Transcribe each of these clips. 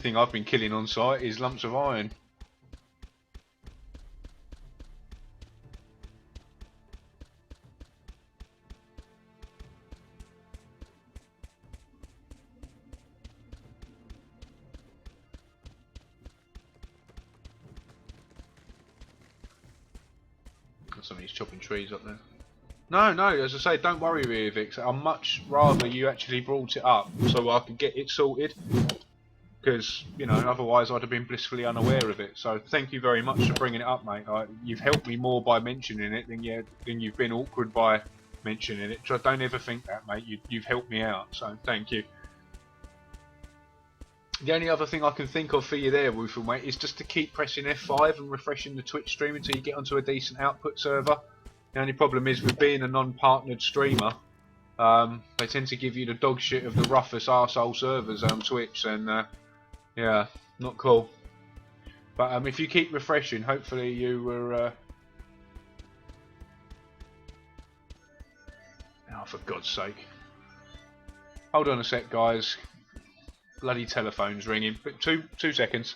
thing I've been killing on site is lumps of iron. Somebody's chopping trees up there. No, no, as I say, don't worry with it. I'd much rather you actually brought it up so I could get it sorted. Because, you know, otherwise I'd have been blissfully unaware of it. So thank you very much for bringing it up, mate. You've helped me more by mentioning it than you've been awkward by mentioning it. So don't ever think that, mate. You've helped me out, so thank you. The only other thing I can think of for you there, Woofle, mate, is just to keep pressing F5 and refreshing the Twitch stream until you get onto a decent output server. The only problem is with being a non-partnered streamer, they tend to give you the dog shit of the roughest arsehole servers on Twitch, and yeah, not cool. But if you keep refreshing, hopefully you were... Oh, for God's sake. Hold on a sec, guys. Bloody telephone's ringing. But two seconds.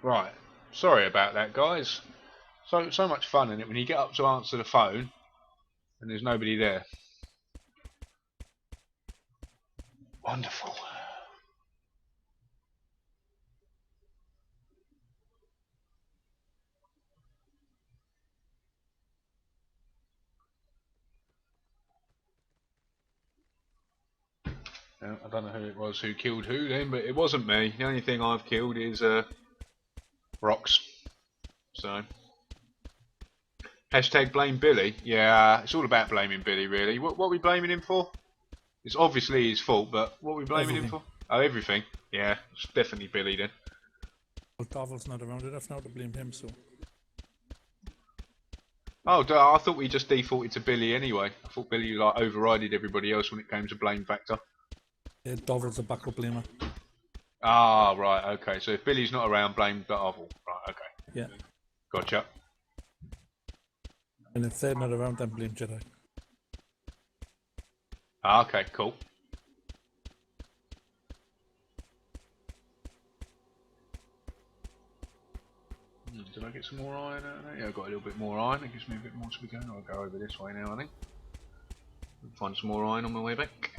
Right. Sorry about that, guys. So much fun in it when you get up to answer the phone and there's nobody there. Wonderful. I don't know who it was who killed who then, but it wasn't me. The only thing I've killed is rocks. So hashtag blame Billy. Yeah, it's all about blaming Billy, really. What are we blaming him for? It's obviously his fault, but what are we blaming him for? Oh, everything. Yeah, it's definitely Billy then. Well, Darvel's not around enough now to blame him, so. Oh, I thought we just defaulted to Billy anyway. I thought Billy like overrided everybody else when it came to blame factor. Yeah, Darvel's a backup blamer. Ah, right, okay. So if Billy's not around, blame Darvel. Right, okay. Yeah. Gotcha. And if they're not around, then blame Jedi. Ah, okay, cool. Did I get some more iron out of there? Yeah, I got a little bit more iron. It gives me a bit more to be going. I'll go over this way now, I think. Find some more iron on my way back.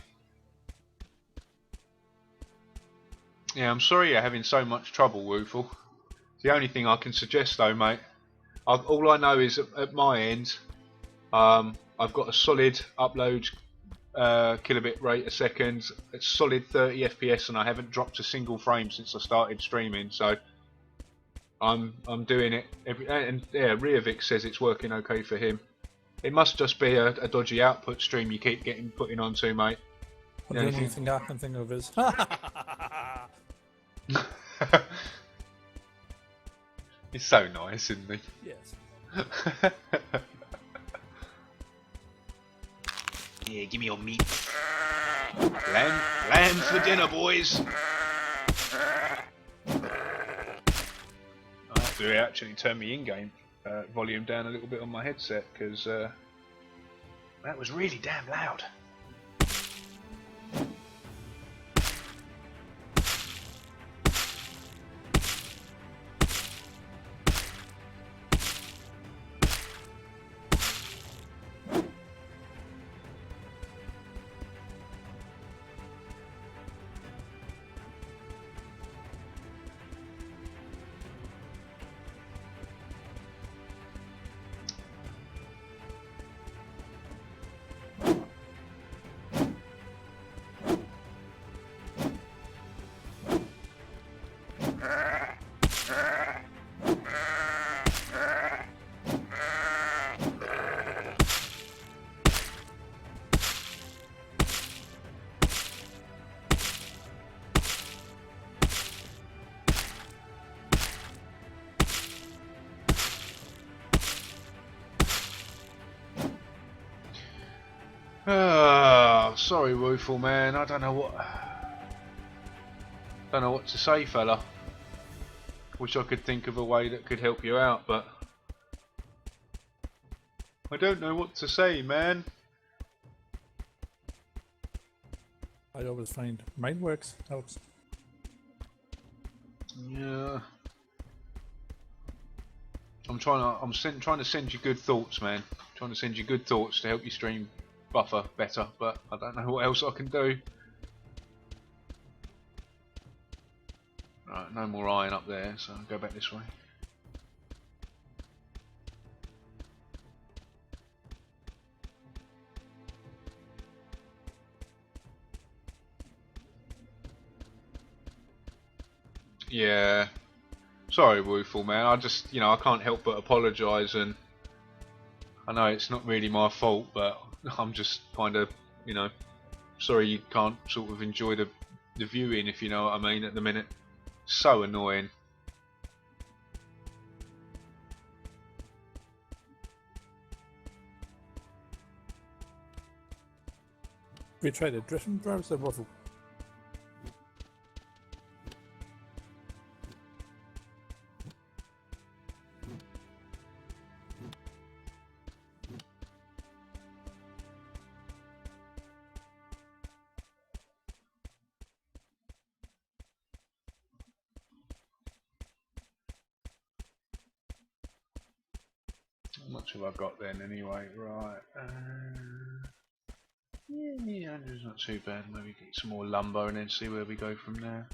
Yeah, I'm sorry you're having so much trouble, Woofle. The only thing I can suggest though, mate, all I know is at my end, I've got a solid upload kilobit rate a second, it's solid 30 FPS, and I haven't dropped a single frame since I started streaming. So I'm doing it and yeah, Riavik says it's working okay for him. It must just be a dodgy output stream you keep getting putting onto, mate. The only thing I can think of is He's so nice, isn't he? yes. Yeah, give me your meat. Lamb for dinner, boys. I have to actually turn my in-game volume down a little bit on my headset because that was really damn loud. Sorry, Wooful man. I don't know what to say, fella. Wish I could think of a way that could help you out, but I don't know what to say, man. I always find mine works, helps. Yeah. I'm trying to send you good thoughts, man. Trying to send you good thoughts to help your stream buffer better, but I don't know what else I can do. Right, no more iron up there, so I'll go back this way. Yeah. Sorry, Wooful man. I just, I can't help but apologise, and I know it's not really my fault, but I'm just kind of, sorry you can't sort of enjoy the viewing, if you know what I mean, at the minute. So annoying. We tried a different browser, Waffle. How much have I got then anyway? Right. Yeah, it's not too bad. Maybe get some more lumber and then see where we go from there.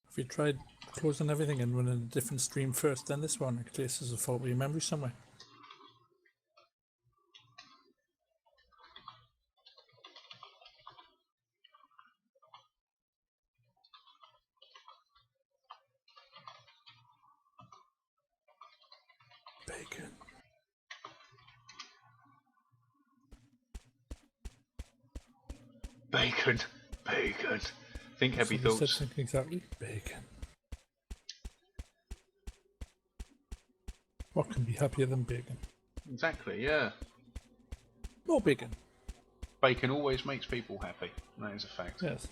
If you tried closing everything and running a different stream first, then this one, in case there's a fault with your memory somewhere. Bacon. Bacon. Bacon. Think That's heavy what you thoughts. said, exactly. Bacon. What can be happier than bacon? Exactly, yeah. More bacon. Bacon always makes people happy. That is a fact. Yes.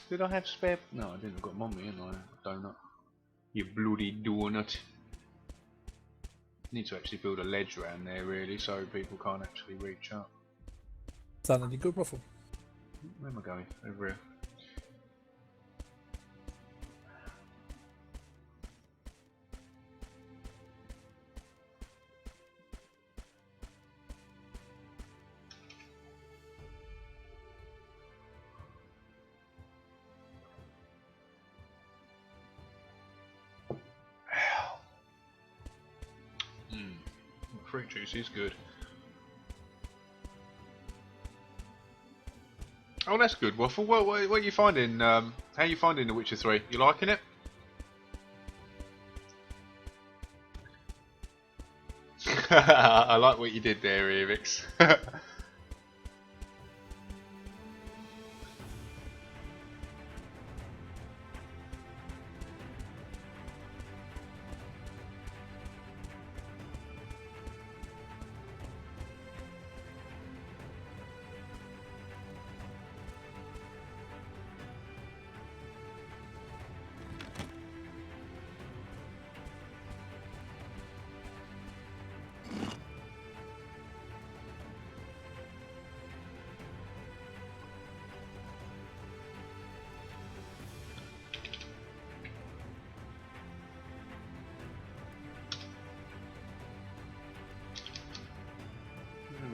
Did I have spare? No, I didn't. I've got mummy, and I donut. You bloody donut. Need to actually build a ledge around there, really, so people can't actually reach up. Is that any good, Waffle? Where am I going? Over here. Fruit juice is good. Oh, that's good, Waffle. What are you finding? How are you finding The Witcher 3? You liking it? I like what you did there, Erix.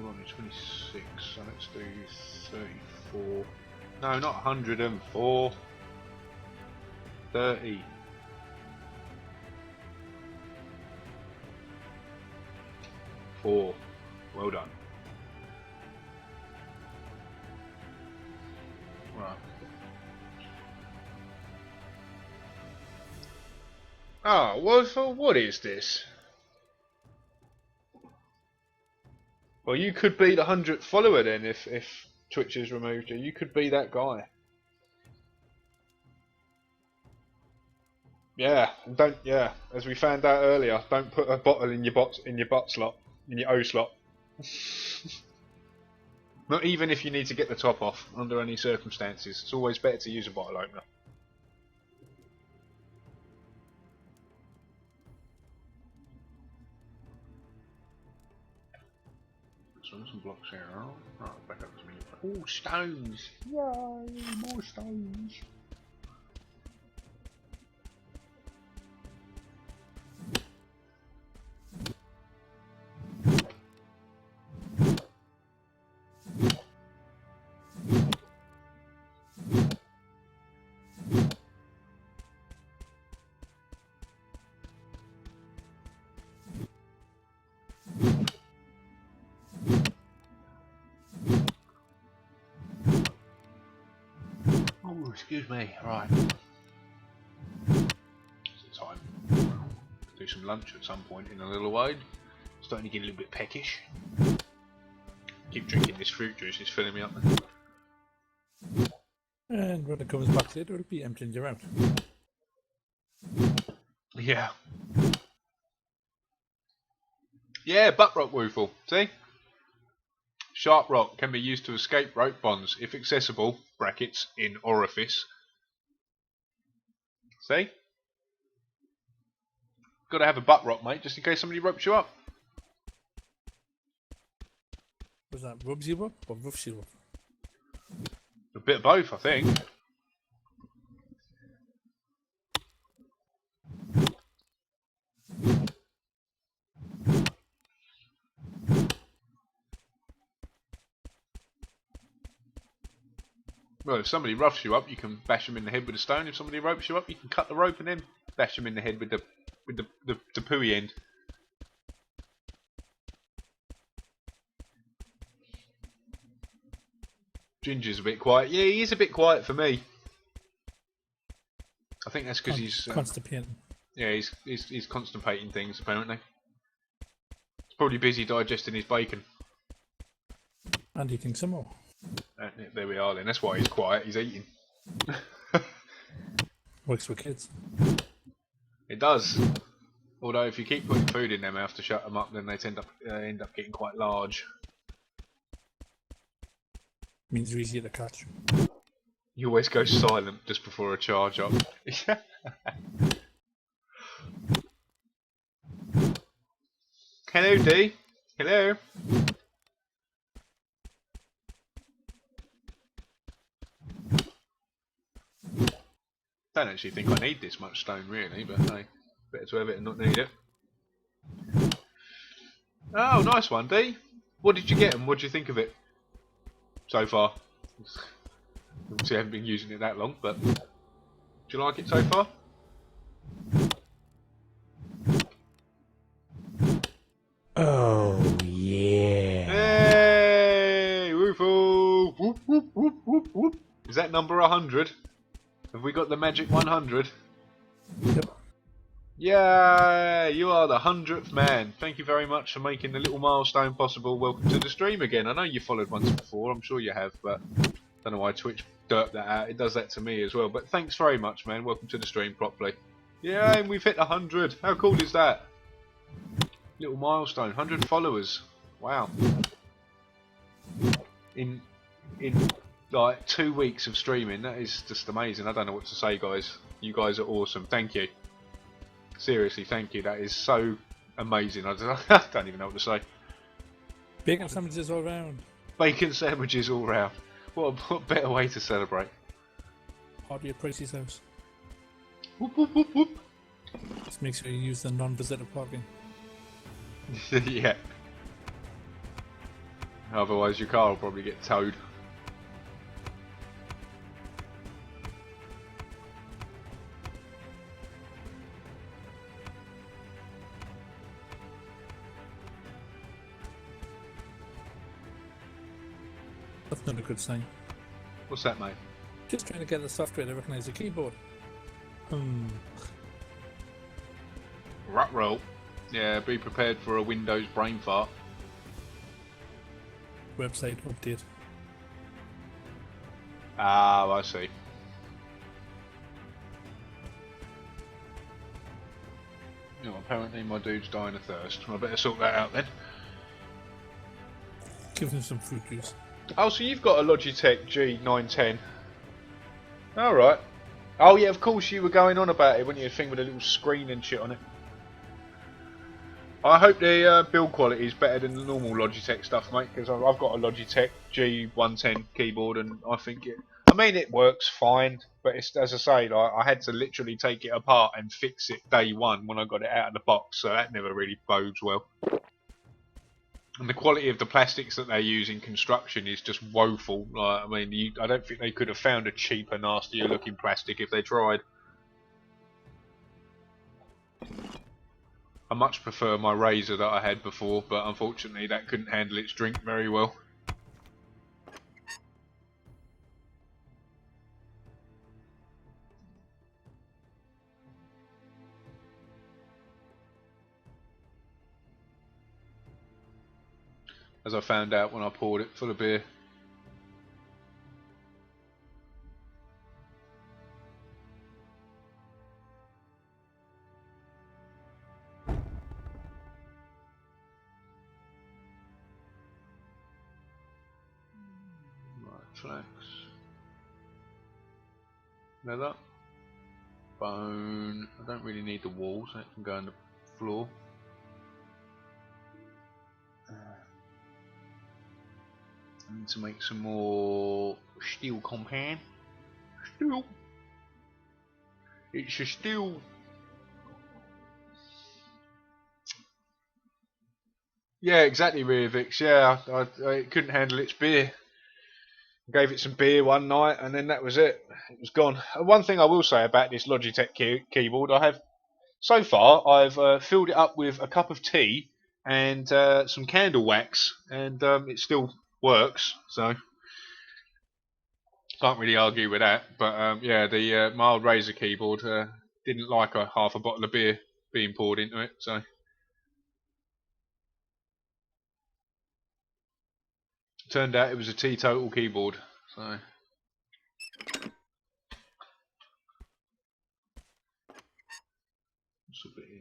We're on 26, so let's do 34. No, not 104. 30. Four. Well done. Oh, what is this? Well, you could be the 100th follower then if Twitch has removed you. You could be that guy. Yeah, don't. Yeah, as we found out earlier, don't put a bottle in your butt slot, in your O slot. Not even if you need to get the top off, under any circumstances. It's always better to use a bottle opener. Some blocks here. Right, back up to me. Oh, stones! Yay, more stones! Oh, excuse me. Right. It's time to do some lunch at some point in a little while. Starting to get a little bit peckish. Keep drinking this fruit juice, it's filling me up. And when it comes back to it, it'll be emptying you out. Yeah. Yeah, butt rock woofle. See? Sharp rock can be used to escape rope bonds if accessible, brackets, in orifice. See? Gotta have a butt rock, mate, just in case somebody ropes you up. Was that rubs you up or roughs you up? A bit of both, I think. Well, if somebody roughs you up, you can bash them in the head with a stone. If somebody ropes you up, you can cut the rope and then bash them in the head with the pooey end. Ginger's a bit quiet. Yeah, he is a bit quiet for me. I think that's because he's constipating. Yeah, he's constipating things apparently. He's probably busy digesting his bacon. And eating some more. There we are then. That's why he's quiet. He's eating. Works with kids. It does. Although if you keep putting food in their mouth to shut them up, then they end up getting quite large. Means they're easier to catch. You always go silent just before a charge up. Hello, D. Hello. Don't actually think I need this much stone really, but hey, better to have it and not need it. Oh, nice one, D. What did you get and what do you think of it so far? Obviously I haven't been using it that long, but do you like it so far? Oh yeah. Hey, woofoo! Whoop, whoop, whoop, whoop, whoop. Is that number 100? Have we got the magic 100? Yep. Yeah, you are the 100th man. Thank you very much for making the little milestone possible. Welcome to the stream again. I know you followed once before, I'm sure you have, but don't know why Twitch derped that out. It does that to me as well. But thanks very much, man. Welcome to the stream properly. Yeah, and we've hit 100. How cool is that? Little milestone, 100 followers. Wow. In like 2 weeks of streaming, that is just amazing. I don't know what to say, guys. You guys are awesome. Thank you. Seriously, thank you. That is so amazing. I don't even know what to say. Bacon sandwiches all round. Bacon sandwiches all round. What better way to celebrate? Party at Pricie's house. Whoop, whoop, whoop, whoop. Just make sure you use the non-visitor parking. Yeah. Otherwise your car will probably get towed. That's not a good sign. What's that, mate? Just trying to get the software to recognise the keyboard. Rutroll. Yeah, be prepared for a Windows brain fart. Website update. Ah, I see. Oh, apparently my dude's dying of thirst. I better sort that out then. Give him some fruit juice. Oh, so you've got a Logitech G910. Alright. Oh yeah, of course you were going on about it, weren't you? A thing with a little screen and shit on it. I hope the build quality is better than the normal Logitech stuff, mate, because I've got a Logitech G110 keyboard and I think it... I mean, it works fine, but it's, as I say, like, I had to literally take it apart and fix it day one when I got it out of the box, so that never really bodes well. And the quality of the plastics that they use in construction is just woeful. Like, I mean, I don't think they could have found a cheaper, nastier looking plastic if they tried. I much prefer my razor that I had before, but unfortunately that couldn't handle its drink very well. As I found out when I poured it full of beer. Right, flax. Leather. Bone. I don't really need the walls, so it can go on the floor. I need to make some more steel compound. Steel. It's a steel. Yeah, exactly, Reavix. Yeah, I couldn't handle its beer. Gave it some beer one night, and then that was it. It was gone. One thing I will say about this Logitech keyboard, so far I've filled it up with a cup of tea and some candle wax, and it still works. So can't really argue with that. But yeah, the my old Razer keyboard didn't like half a bottle of beer being poured into it. So turned out it was a teetotal keyboard. So.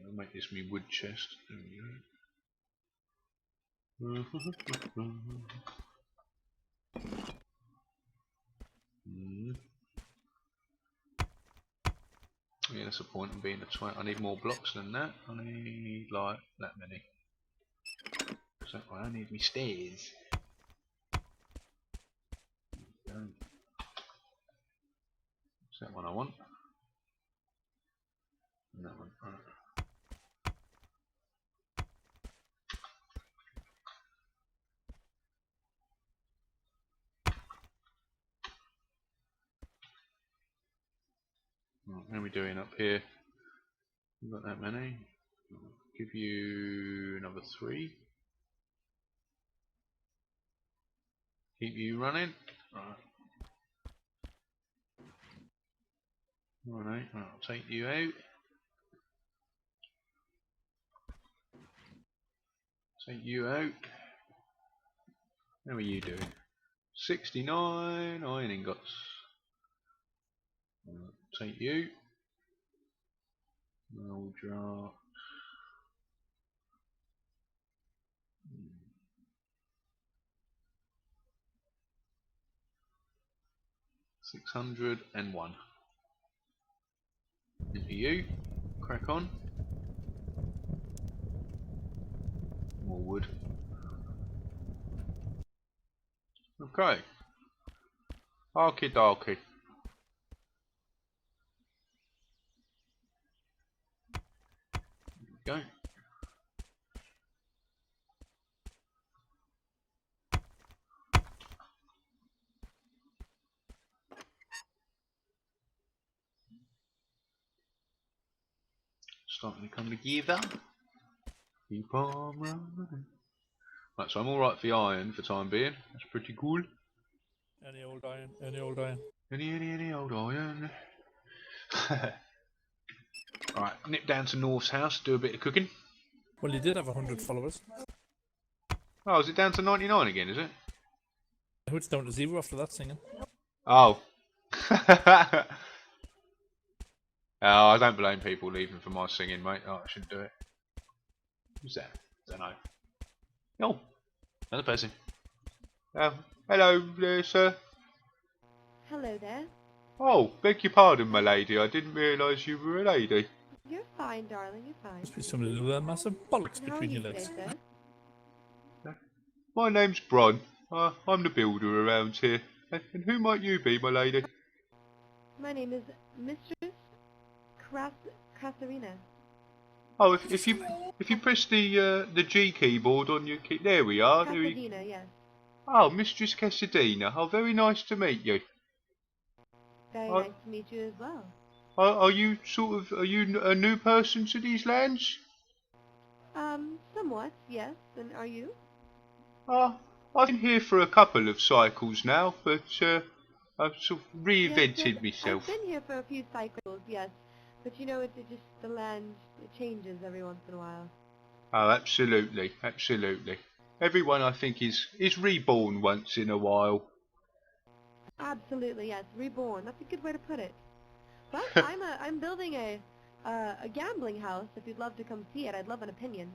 I'll make this my wood chest. There we go. Yeah, that's the point of being a twat. I need more blocks than that. I need like that many. So I need me stairs. Is that one I want? And that one. Right. Right, how are we doing up here? We've got that many. I'll give you another 3. Keep you running. Right. Alright, I'll take you out. Take you out. How are you doing? 69 iron ingots. Take you. I'll draw. 601. Into you. Crack on. More wood. Okay. Okie dokie. There we go. Starting to come together. Keep on running. Right, so I'm alright for the iron for time being. That's pretty cool. Any old iron, any old iron. Any old iron. Right, nip down to North's house, do a bit of cooking. Well, you did have 100 followers. Oh, is it down to 99 again, is it? I hope it's down to 0 after that singing. Oh. Oh, I don't blame people leaving for my singing, mate. Oh, I shouldn't do it. Who's that? Don't know. Oh, another person. Hello there, sir. Hello there. Oh, beg your pardon, my lady. I didn't realise you were a lady. You're fine, darling. You're fine. Must be some little massive bollocks And how are between you your today, legs. sir? My name's Bron. I'm the builder around here. And who might you be, my lady? My name is Mistress Krasarina. Oh, if you press the G keyboard on your key, there we are. Casadina, yes. Oh, Mistress Casadina. Oh, very nice to meet you. Very nice to meet you as well. Are you a new person to these lands? Somewhat, yes. And are you? I've been here for a couple of cycles now, but I've sort of reinvented Yes, myself. I've been here for a few cycles, yes. But you know, it just, the land, it changes every once in a while. Oh, absolutely, absolutely. Everyone, I think, is reborn once in a while. Absolutely, yes. Reborn. That's a good way to put it. But I'm building a gambling house. If you'd love to come see it, I'd love an opinion.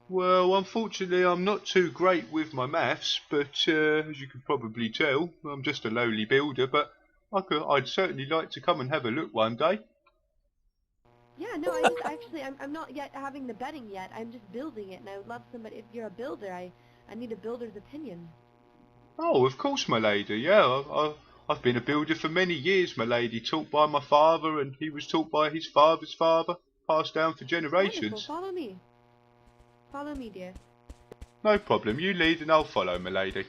Well, unfortunately, I'm not too great with my maths, but as you can probably tell, I'm just a lowly builder. But I'd certainly like to come and have a look one day. Yeah, no, I'm not yet having the betting yet. I'm just building it, and I would love somebody. If you're a builder, I need a builder's opinion. Oh, of course, my lady. Yeah, I've been a builder for many years, my lady. Taught by my father, and he was taught by his father's father, passed down for generations. Wonderful. Follow me. Follow me, dear. No problem. You lead, and I'll follow, my lady.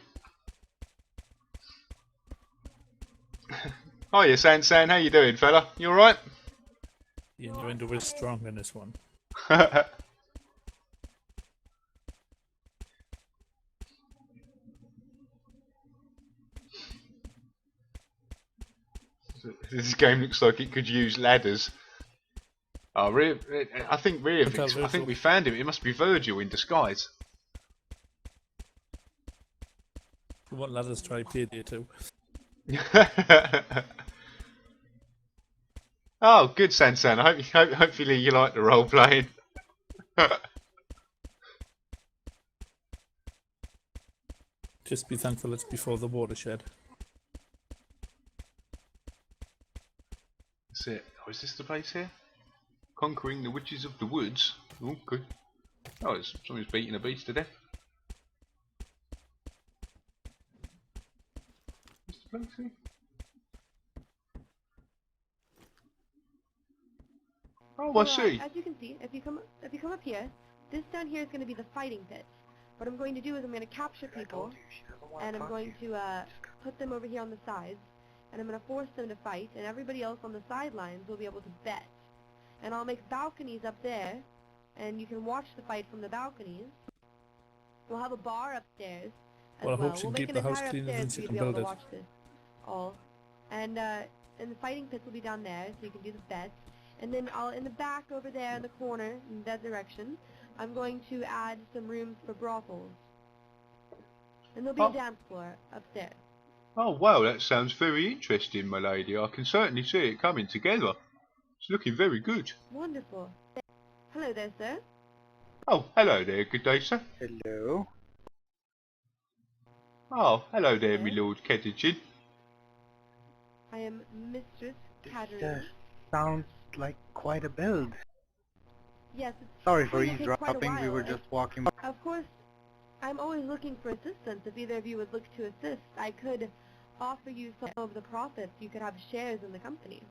Hiya, San. How you doing, fella? You all right? The innuendo is strong in this one. This game looks like it could use ladders. Oh, I think we found him. It must be Virgil in disguise. What ladders try payday too? Oh, good, San. Hopefully you like the role playing. Just be thankful it's before the watershed. That's it. Oh, is this the place here? Conquering the witches of the woods. Oh, good. Oh, someone's beating a beast to death. Is the place here? Oh, I see. As you can see, if you come up here, this down here is going to be the fighting pit. What I'm going to do is I'm going to capture people, and I'm going to put them over here on the sides, and I'm going to force them to fight, and everybody else on the sidelines will be able to bet. And I'll make balconies up there, and you can watch the fight from the balconies. We'll have a bar upstairs as Well, I well. hope you We'll can make keep an the house entire clean upstairs and for you you to can be able build to it. watch this all. And the fighting pits will be down there, so you can do the bets. And then in the back over there in the corner, in that direction, I'm going to add some rooms for brothels. And there'll be a dance floor upstairs. Oh, wow, that sounds very interesting, my lady. I can certainly see it coming together. It's looking very good. Wonderful. Hello there, sir. Oh, hello there. Good day, sir. Hello. Oh, hello there, my Yes. Lord Kettingen. I am Mistress This Katerina. sounds like quite a build. Yes, Sorry for going to take quite a eavesdropping, we while. were just walking by. Of course, I'm always looking for assistance. If either of you would look to assist, I could offer you some of the profits. You could have shares in the company.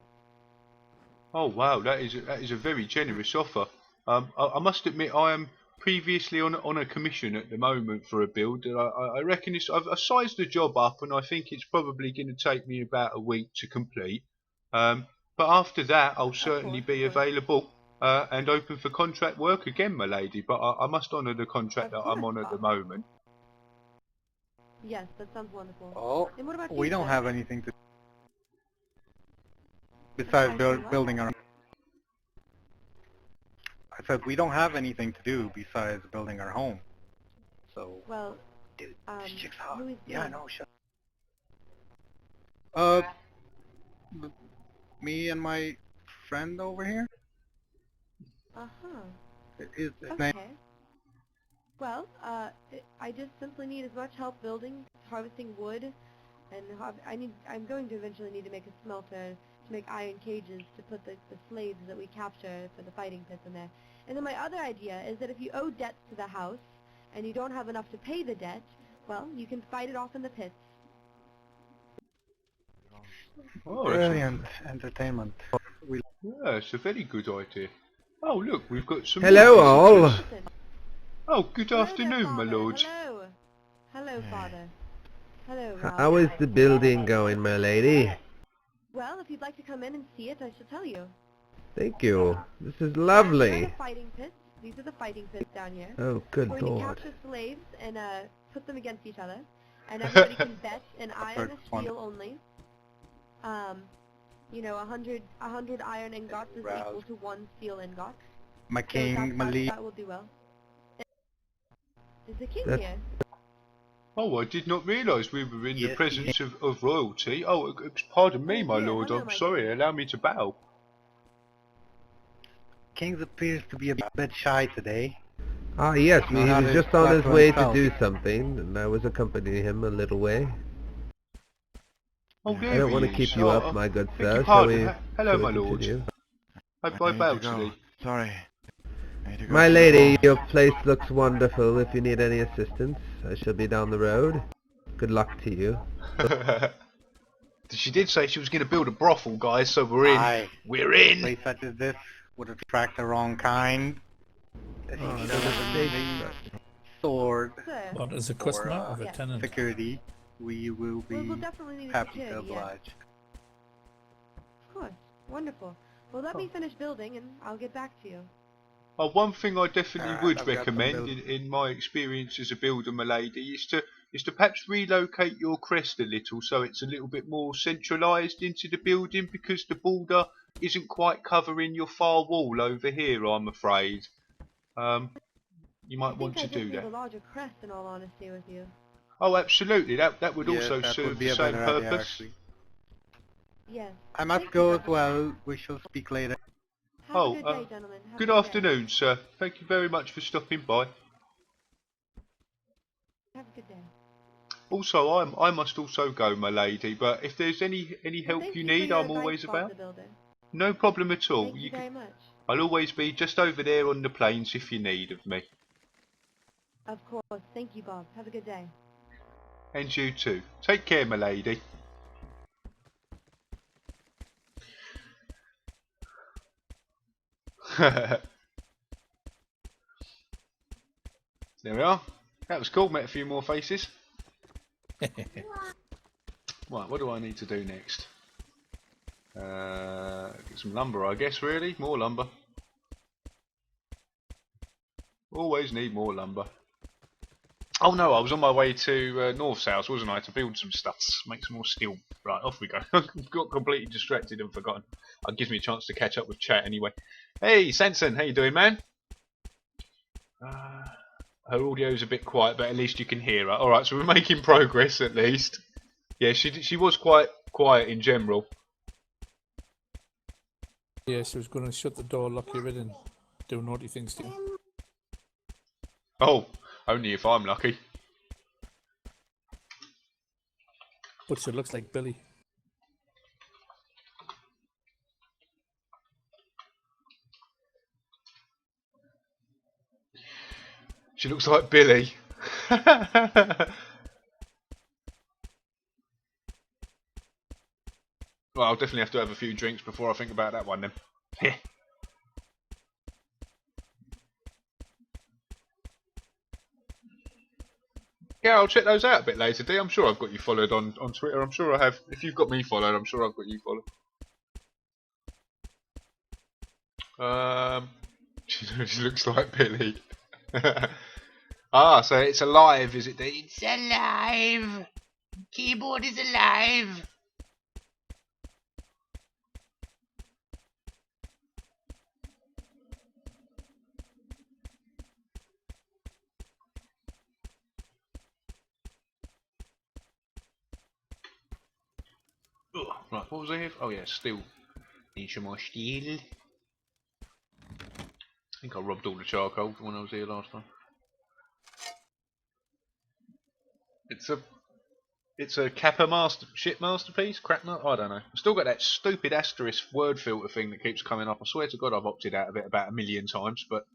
Oh, wow, that is a very generous offer. I must admit, I am previously on a commission at the moment for a build. And I reckon I've sized the job up, and I think it's probably going to take me about a week to complete. But after that, I'll certainly be available and open for contract work again, my lady. But I must honour the contract that I'm on at the moment. Yes, that sounds wonderful. Oh, And what about we you, don't sir? have anything to besides I see why. building our. I said we don't have anything to do besides building our home. So, Well, dude, this chick's hot. who is Yeah, I doing? know. Shut. Me and my friend over here. Uh-huh. His Okay. name. Well, I just simply need as much help building, harvesting wood, and I'm going to eventually need to make a smelter to make iron cages to put the slaves that we capture for the fighting pits in there. And then my other idea is that if you owe debts to the house and you don't have enough to pay the debt, well, you can fight it off in the pits. Oh, Brilliant entertainment. We yeah, it's a very good idea. Oh, look, we've got some Hello, more all. visitors. Listen. Oh, good Hello there, afternoon, my Father. lord. Hello. Hello, Father. Hello, How Ralph. is the building going, my lady? Well, if you'd like to come in and see it, I shall tell you. Thank you. This is Here are lovely. the fighting pits. These are the fighting pits down here. Oh, good We're going to lord. capture slaves and put them against each other, and everybody can bet an iron First one. steel only. You know, 100 iron ingots is Ralph. equal to 1 steel ingot. my So king, Malik. that will do well. Is the king That's- here? Oh, I did not realise we were in the Yes, presence of royalty. Oh, pardon me, Oh, my dear. lord. Hello, I'm my sorry. king. Allow me to bow. Kings appears to be a bit shy today. Ah, yes, he Not was as just on his flat way to himself. do something, and I was accompanying him a little way. Oh, I there don't want he to keep is. you Oh, up, my good beg sir. your Shall pardon. we, Hello, shall we my lord. continue? I bow to thee. Sorry. I need to go My to the lady, mall. your place looks wonderful. If you need any assistance, I shall be down the road. Good luck to you. She did say she was going to build a brothel, guys, so we're in. Aye. We're A in. place such as this would attract the wrong kind. Oh, She there's a doesn't stage need structure. sword Sir. What, as a or customer or a Yeah. tenant? security. We will be We'll definitely need a happy to security, yes. oblige. Of course. Wonderful. Well, let me finish building and I'll get back to you. Oh, one thing I definitely Alright, would I've got some recommend build- in my experience as a builder, my lady, is to perhaps relocate your crest a little so it's a little bit more centralised into the building, because the border isn't quite covering your far wall over here, I'm afraid. You I might think want I to just do need that. a larger crest, in all honesty with you. Oh, absolutely. That would Yes, also that serve would be the a same better idea, purpose. actually. Yes. I must Thank you, go as gentlemen. well. We shall speak later. Have Oh, a good day, gentlemen. Have Good a good day. afternoon, sir. Thank you very much for stopping by. Have a good day. Also, I must also go, my lady. But if there's any Well, help thank you for need, your I'm advice, always Bob about. the Builder. No problem at all. Thank you very much. I'll always be just over there on the plains if you need of me. Of course. Thank you, Bob. Have a good day. And you too. Take care, my lady. There we are. That was cool. Met a few more faces. Right, what do I need to do next? Get some lumber, I guess, really. More lumber. Always need more lumber. Oh no, I was on my way to North South, wasn't I, to build some stuff, make some more steel. Right, off we go. Got completely distracted and forgotten. It gives me a chance to catch up with chat anyway. Hey, Sanson, how you doing, man? Her audio's a bit quiet, but at least you can hear her. Alright, so we're making progress at least. Yeah, she was quite quiet in general. Yeah, she was going to shut the door, lock you in, and do naughty things to you. Oh, only if I'm lucky. But she looks like Billy. She looks like Billy. Well, I'll definitely have to have a few drinks before I think about that one then. Yeah, I'll check those out a bit later, D. I'm sure I've got you followed on Twitter. I'm sure I have. If you've got me followed, I'm sure I've got you followed. She looks like Billy. Ah, so it's alive, is it, D? It's alive! Keyboard is alive! Right, what was I here for? Oh yeah, steel. Need some more steel. I think I robbed all the charcoal when I was here last time. It's a Kappa ship masterpiece? Crap, I don't know. I've still got that stupid asterisk word filter thing that keeps coming up. I swear to God I've opted out of it about 1,000,000 times, but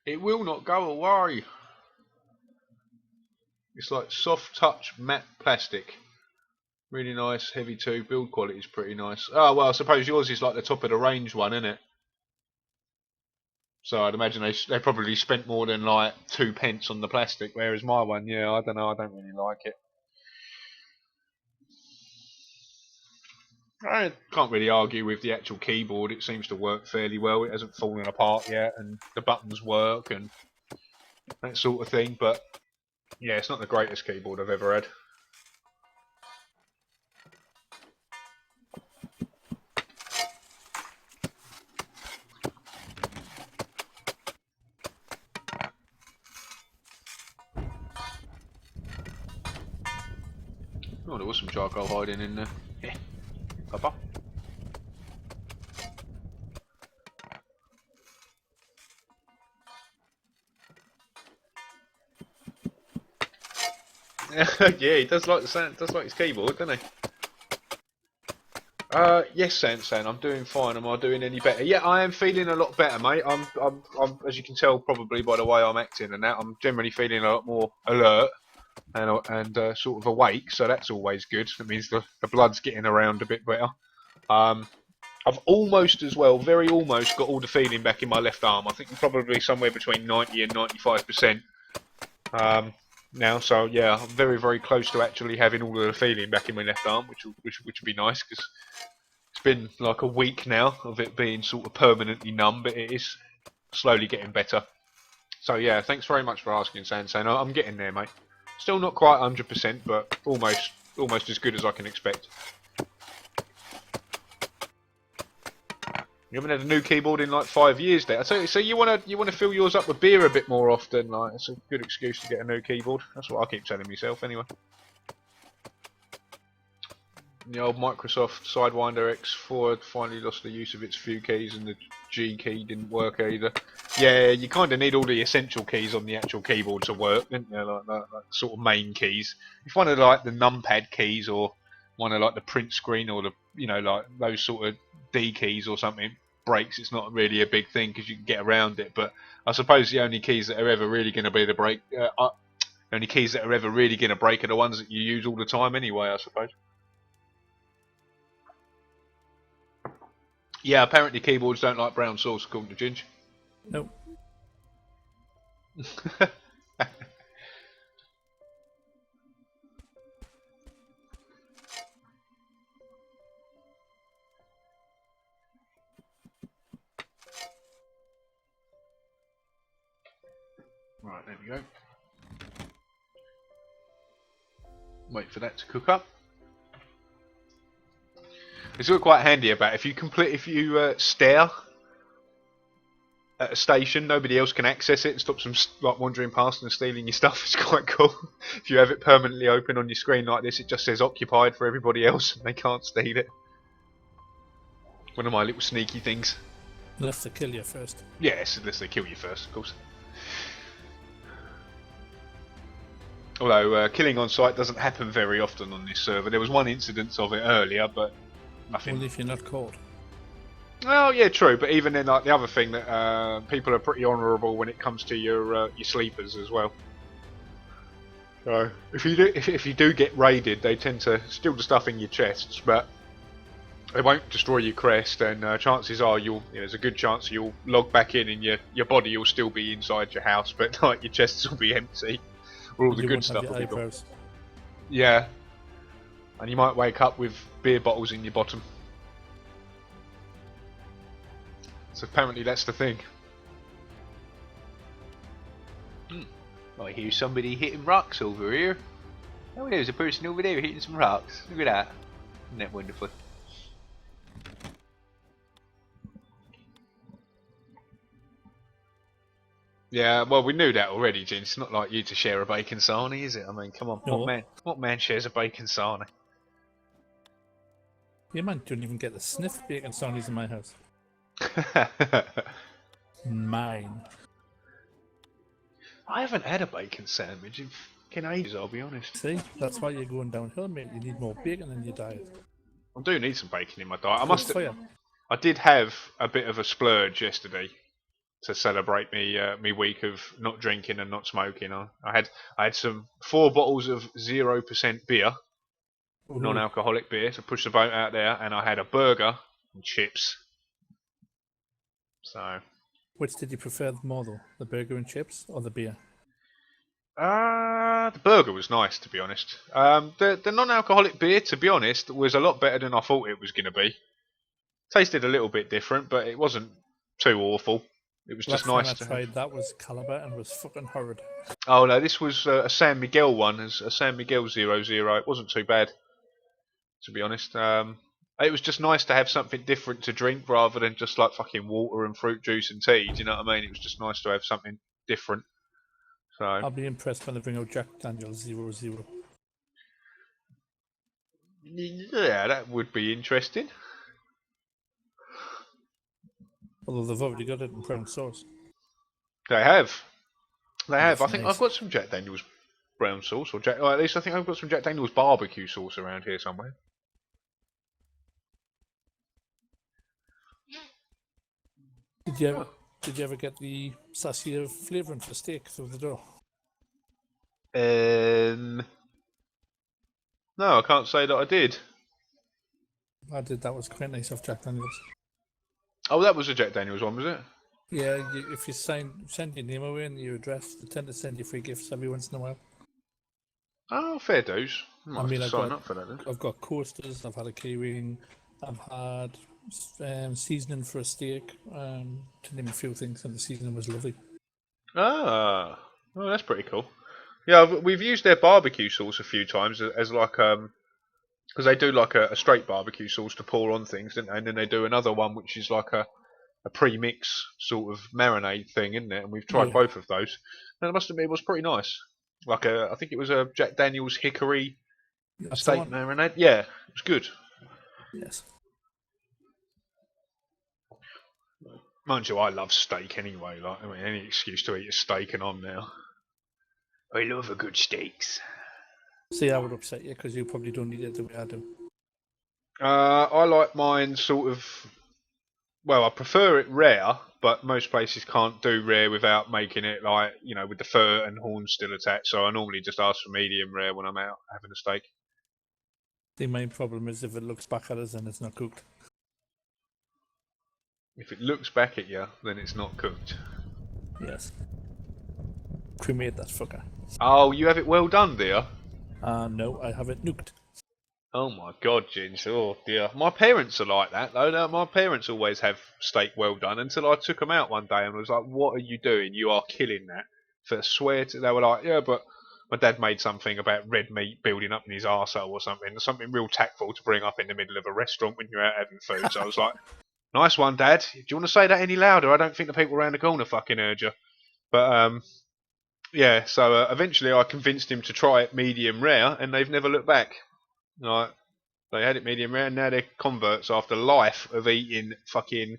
it will not go away. It's like soft touch matte plastic. Really nice, heavy too. Build quality is pretty nice. Oh well, I suppose yours is like the top of the range one, isn't it? So I'd imagine they probably spent more than like 2p on the plastic, whereas my one, yeah, I don't know, I don't really like it. I can't really argue with the actual keyboard. It seems to work fairly well. It hasn't fallen apart yet, and the buttons work and that sort of thing. But yeah, it's not the greatest keyboard I've ever had. Oh, there was some charcoal hiding in there. Yeah. Papa. Yeah, he does like the sound. Does like his keyboard, doesn't he? Yes, San. I'm doing fine. Am I doing any better? Yeah, I am feeling a lot better, mate. I'm, as you can tell probably by the way I'm acting and that, I'm generally feeling a lot more alert and sort of awake. So that's always good. That means the blood's getting around a bit better. I've almost as well, very almost, got all the feeling back in my left arm. I think I'm probably somewhere between 90 and 95%. Now, so yeah, I'm very, very close to actually having all of the feeling back in my left arm, which would be nice because it's been like a week now of it being sort of permanently numb, but it is slowly getting better. So yeah, thanks very much for asking, San. I'm getting there, mate. Still not quite 100%, but almost as good as I can expect. You haven't had a new keyboard in like 5 years there. So you wanna fill yours up with beer a bit more often, like it's a good excuse to get a new keyboard. That's what I keep telling myself anyway. The old Microsoft Sidewinder X4 finally lost the use of its few keys and the G key didn't work either. Yeah, you kind of need all the essential keys on the actual keyboard to work, don't you? Like sort of main keys. If one of like the numpad keys or one of like the print screen or the like those sort of D keys or something breaks, it's not really a big thing because you can get around it. But I suppose the only keys that are ever really going to be the break, only keys that are ever really going to break are the ones that you use all the time anyway, I suppose. Yeah, apparently keyboards don't like brown sauce, according to Ginge. Nope. Right, there we go. Wait for that to cook up. It's all quite handy about if you stare at a station, nobody else can access it and stops them like wandering past and stealing your stuff. It's quite cool. If you have it permanently open on your screen like this, it just says occupied for everybody else and they can't steal it. One of my little sneaky things. Unless they kill you first. Yes, unless they kill you first, of course. Although killing on sight doesn't happen very often on this server. There was one incidence of it earlier, but nothing. Only if you're not caught. Well, yeah, true. But even then, like the other thing that people are pretty honourable when it comes to your sleepers as well. So if you do get raided, they tend to steal the stuff in your chests, but they won't destroy your crest. And chances are there's a good chance you'll log back in and your body will still be inside your house, but like your chests will be empty. All the good stuff will be gone. Yeah, and you might wake up with beer bottles in your bottom. So apparently that's the thing. I hear somebody hitting rocks over here. Oh, there's a person over there hitting some rocks. Look at that. Isn't that wonderful? Yeah, well, we knew that already, Gene. It's not like you to share a bacon sarnie, is it? I mean, come on, No. what man shares a bacon sarnie? You man don't even get the sniff bacon sarnies in my house. Mine. I haven't had a bacon sandwich in fucking ages, I'll be honest. See, that's why you're going downhill, mate. You need more bacon in your diet. I do need some bacon in my diet. Fire. I did have a bit of a splurge yesterday to celebrate me week of not drinking and not smoking. I had some 4 bottles of 0% beer, Ooh. non-alcoholic beer, to push the boat out there, and I had a burger and chips. So. Which did you prefer more though, the burger and chips or the beer? The burger was nice, to be honest. The non-alcoholic beer, to be honest, was a lot better than I thought it was going to be. Tasted a little bit different, but it wasn't too awful. It was just nice to I tried that was Caliber and was fucking horrid. Oh no, this was a San Miguel one, a San Miguel 00. It wasn't too bad, to be honest. It was just nice to have something different to drink rather than just like fucking water and fruit juice and tea. Do you know what I mean? It was just nice to have something different. So I'll be impressed when they bring out Jack Daniel's 00. yeah, that would be interesting. Although they've already got it in brown sauce. They have. That's I think nice. I've got some Jack Daniel's brown sauce, or at least I think I've got some Jack Daniel's barbecue sauce around here somewhere. Did you ever get the sachet flavouring for steak through the door? No, I can't say that I did. I did. That was quite nice of Jack Daniel's. Oh, that was a Jack Daniel's one, was it? Yeah, if you send your name away and your address, they tend to send you free gifts every once in a while. Oh, fair dues. I might have to sign up for that then. I've got coasters, I've had a keyring, I've had seasoning for a steak, to name a few things, and the seasoning was lovely. Ah, well, that's pretty cool. Yeah, we've used their barbecue sauce a few times as like because they do like a straight barbecue sauce to pour on things, don't they? And then they do another one which is like a pre-mix sort of marinade thing, isn't it? And we've tried both of those. And I must admit, it was pretty nice. Like I think it was a Jack Daniel's hickory steak marinade. Yeah, it was good. Yes. Mind you, I love steak anyway. Like, I mean, any excuse to eat a steak, and I'm now. I love a good steaks. See, I would upset you because you probably don't eat it the way I do. I like mine sort of. Well, I prefer it rare, but most places can't do rare without making it like, you know, with the fur and horns still attached. So I normally just ask for medium rare when I'm out having a steak. The main problem is if it looks back at us and it's not cooked. If it looks back at you, then it's not cooked. Yes. Cremate that fucker. Oh, you have it well done, dear? No, I have it nuked. Oh my god, Ginge. Oh dear. My parents are like that though. My parents always have steak well done until I took them out one day and was like, what are you doing? You are killing that. For swear to, they were like, yeah, but my dad made something about red meat building up in his arsehole or something. Something real tactful to bring up in the middle of a restaurant when you're out having food. So I was like, nice one, Dad. Do you want to say that any louder? I don't think the people around the corner fucking heard you. But yeah, so eventually I convinced him to try it medium rare and they've never looked back. Like, they had it medium rare, and now they're converts after life of eating fucking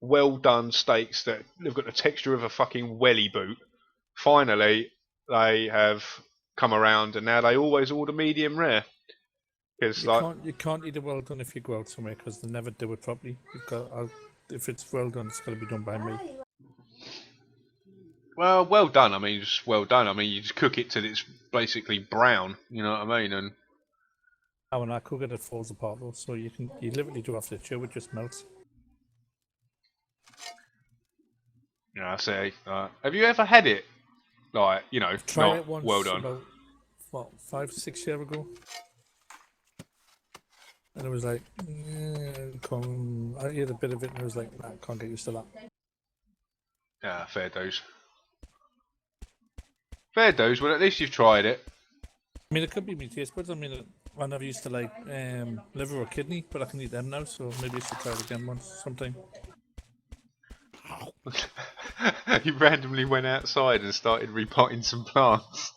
well done steaks that have got the texture of a fucking welly boot. Finally, they have come around, and now they always order medium rare. Because you can't eat it well done if you go out somewhere because they never do it properly. If it's well done, it's got to be done by me. well done. I mean, just well done. I mean, you just cook it till it's basically brown. You know what I mean? And when I cook it, it falls apart though. So you literally do have to chew, it just melts. yeah, I say, have you ever had it? Like, you know, Tried not it once well done. About 5-6 years ago, and it was like, I ate a bit of it, and I was like, nah, can't get used to that. Yeah, fair dues. Fair dues. Well, at least you've tried it. I mean, it could be my taste buds. I mean, I never used to like liver or kidney, but I can eat them now, so maybe I should try it again sometime. You randomly went outside and started repotting some plants.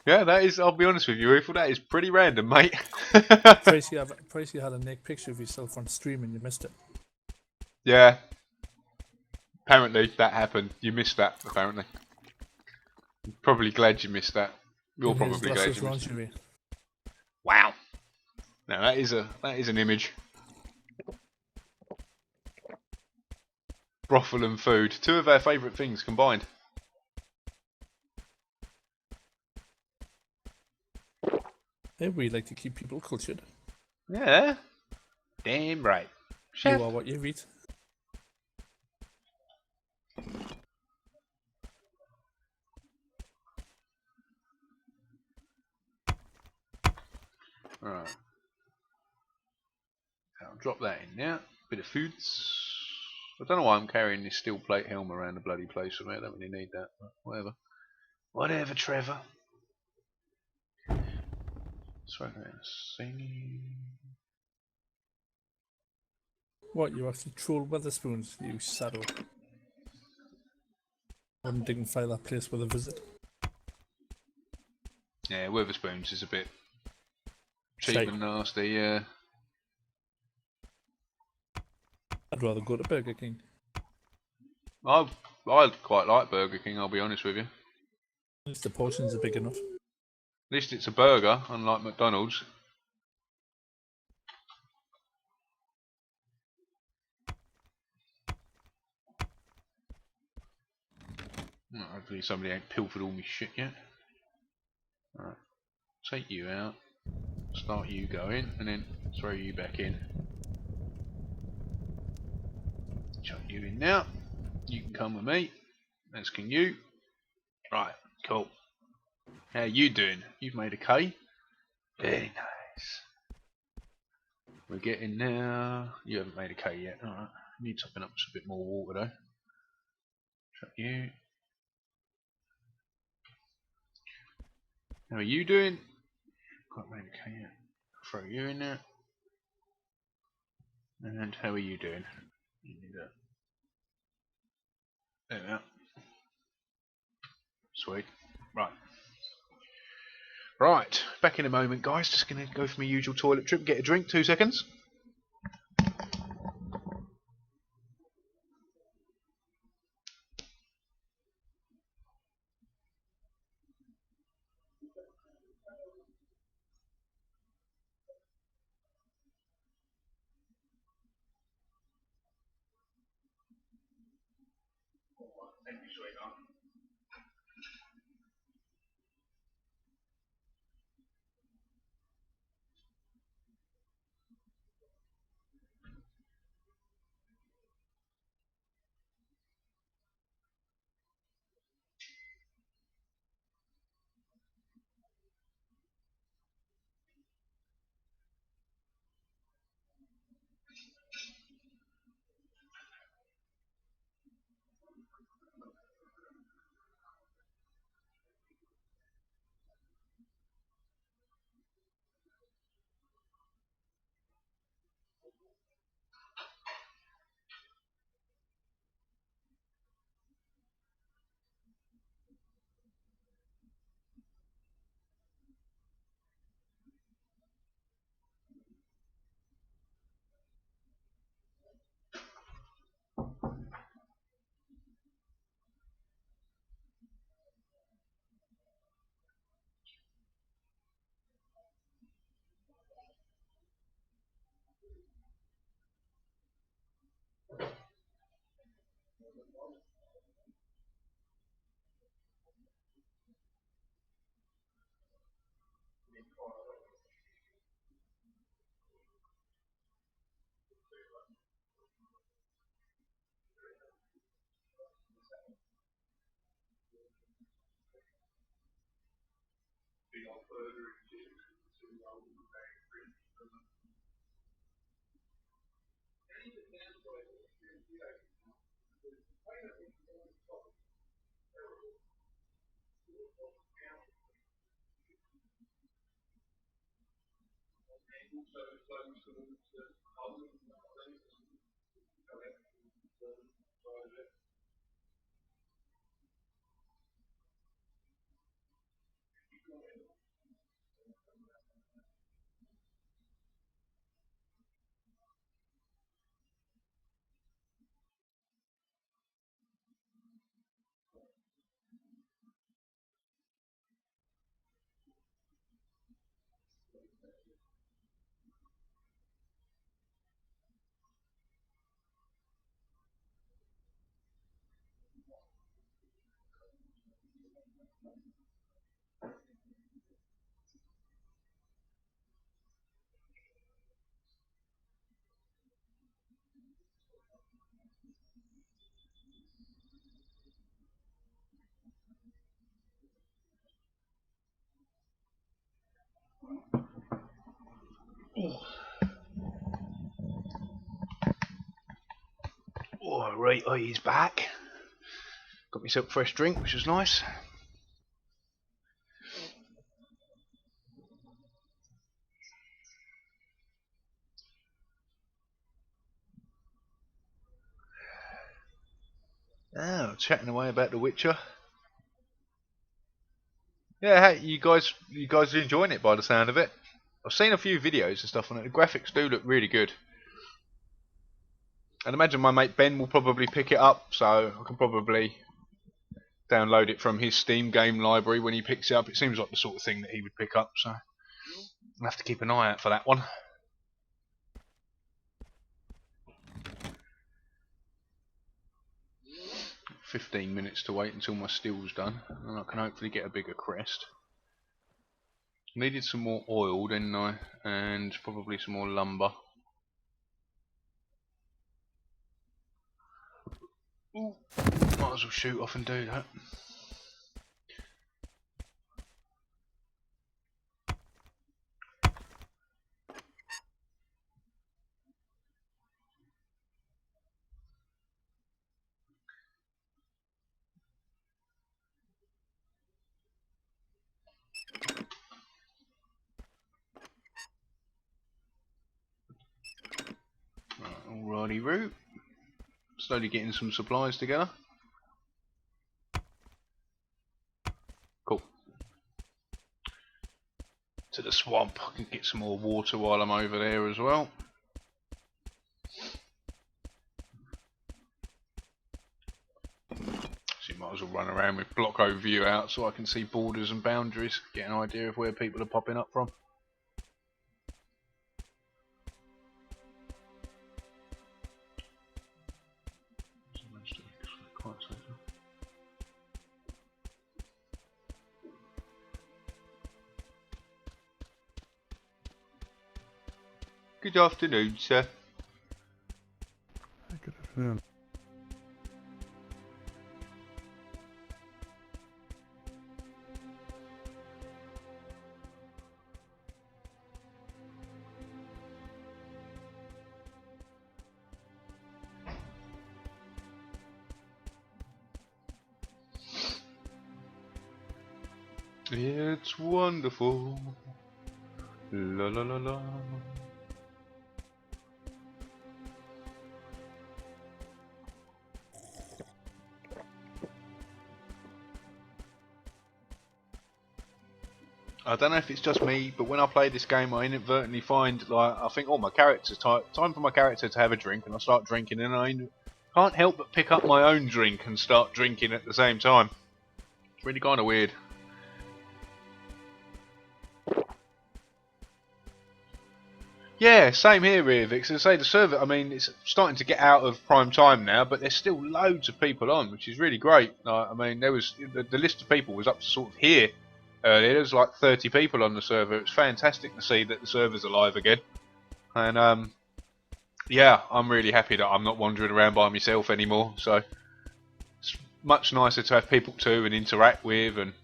Yeah, that is. I'll be honest with you, Rufel. That is pretty random, mate. Pricie had a naked picture of yourself on stream and you missed it. Yeah. Apparently that happened. You missed that. Apparently. Probably glad you missed that. You're In his probably glad luscious you missed it. lingerie. Wow. Now that is an image. Brothel and food, two of our favourite things combined. Hey, we like to keep people cultured. Yeah. Damn right. You are what you eat. Alright. I'll drop that in now. Bit of foods. I don't know why I'm carrying this steel plate helm around the bloody place for me. I don't really need that, but whatever. Whatever, Trevor. Sorry, singing. What, you actually troll Weatherspoons, you saddle? Wouldn't dignify that place with a visit. Yeah, Witherspoons is a bit cheap Shite. and nasty, yeah. I'd rather go to Burger King. I quite like Burger King, I'll be honest with you. At least the portions are big enough. At least it's a burger, unlike McDonald's. Well, hopefully somebody ain't pilfered all my shit yet. Alright, take you out, start you going, and then throw you back in. Chuck you in now. You can come with me, as can you. Right, cool. How you doing? You've made a K? Very nice. We're getting now. You haven't made a K yet. Alright. Need topping up with a bit more water though. Chuck you. How are you doing? Quite made a K yet. Throw you in there. And how are you doing? You need that. There we are. Sweet. Right. Right. Back in a moment, guys. Just going to go for my usual toilet trip. Get a drink. 2 seconds. Thank you, sweetheart. Alright, he's back. Got myself a fresh drink, which is nice. Oh, chatting away about The Witcher. Yeah, hey, you guys are enjoying it by the sound of it. I've seen a few videos and stuff on it. The graphics do look really good. I'd imagine my mate Ben will probably pick it up, so I can probably download it from his Steam game library when he picks it up. It seems like the sort of thing that he would pick up, so I'll have to keep an eye out for that one. "15 minutes to wait until my steel's done, and I can hopefully get a bigger crest. Needed some more oil, didn't I? And probably some more lumber. Ooh, might as well shoot off and do that. Alrighty, route. Slowly getting some supplies together. Cool. To the swamp. I can get some more water while I'm over there as well. So you might as well run around with block overview out so I can see borders and boundaries, get an idea of where people are popping up from. Good afternoon, sir. Good afternoon. It's wonderful. La la la la. I don't know if it's just me, but when I play this game, I inadvertently find, like, I think, oh, my character's time for my character to have a drink, and I start drinking, and I can't help but pick up my own drink and start drinking at the same time. It's really kind of weird. Yeah, same here, Reavix. As I say, the server, I mean, it's starting to get out of prime time now, but there's still loads of people on, which is really great. I mean, there was the list of people was up to sort of here. There was like 30 people on the server. It's fantastic to see that the server's alive again. And yeah, I'm really happy that I'm not wandering around by myself anymore. So it's much nicer to have people to and interact with, and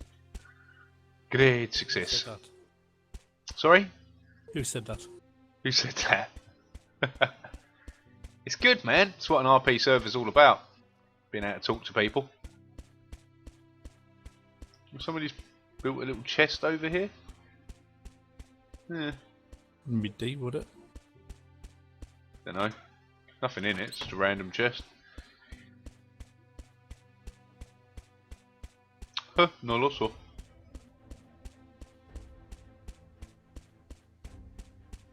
great success. Who said that? Sorry? Who said that? Who said that? It's good, man. It's what an RP server's all about. Being able to talk to people. Somebody's built a little chest over here. Yeah. Wouldn't be D, would it? Don't know. Nothing in it. It's just a random chest. Huh, no lo so.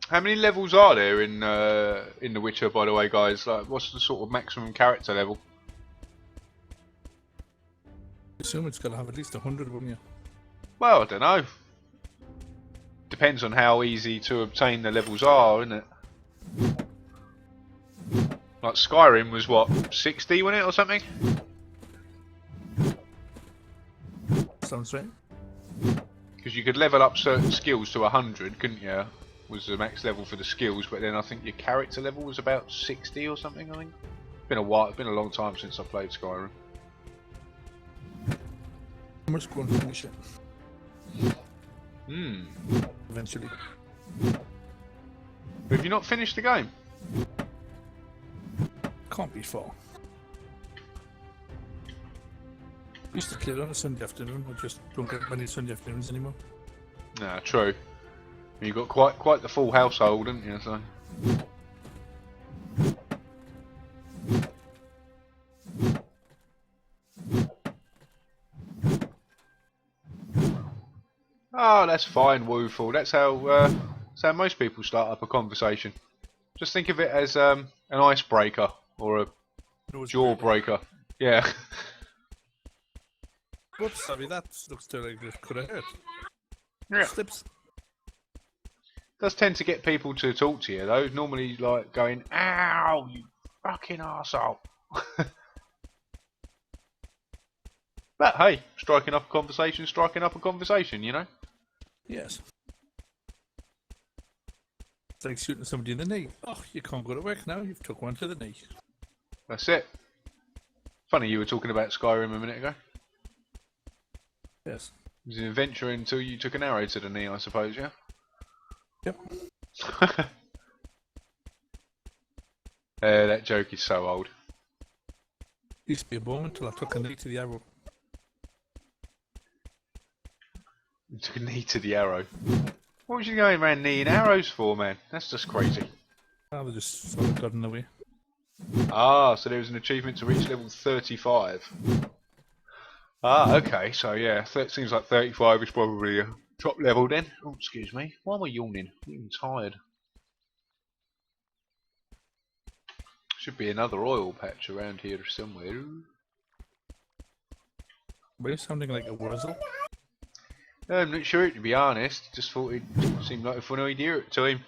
How many levels are there in The Witcher, by the way, guys? Like, what's the sort of maximum character level? I assume it's got to have at least 100, wouldn't you? Well, I don't know. Depends on how easy to obtain the levels are, isn't it? Like Skyrim was what, 60, wasn't it, or something? It's sounds right. Because you could level up certain skills to 100, couldn't you? Was the max level for the skills, but then I think your character level was about 60 or something. I think. It's been a while. It's been a long time since I played Skyrim. I must go and finish it. Eventually. Have you not finished the game? Can't be far. I used to play it on a Sunday afternoon. I just don't get many Sunday afternoons anymore. Nah, true. You've got quite the full household, haven't you? So. Oh, that's fine, Wooful. That's how most people start up a conversation. Just think of it as an icebreaker or a jawbreaker. Yeah. Whoops, sorry, that looks like it could have hurt. Yeah. Slips. Does tend to get people to talk to you though. Normally like going, "Ow, you fucking arsehole." But hey, striking up a conversation, you know? Yes. It's like shooting somebody in the knee. Oh, you can't go to work now, you've took one to the knee. That's it. Funny you were talking about Skyrim a minute ago. Yes. It was an adventure until you took an arrow to the knee, I suppose, yeah? Yep. That joke is so old. Used to be a moment till I took a knee to the arrow. You took a knee to the arrow. What was you going around kneeing arrows for, man? That's just crazy. Oh, they just sort of got in the way. Ah, so there was an achievement to reach level 35. Ah, okay, so yeah, seems like 35 is probably a top level then. Oh, excuse me. Why am I yawning? I'm even tired. Should be another oil patch around here somewhere. Were you sounding like a wuzzle? I'm not sure, to be honest. Just thought it seemed like a fun idea at the time.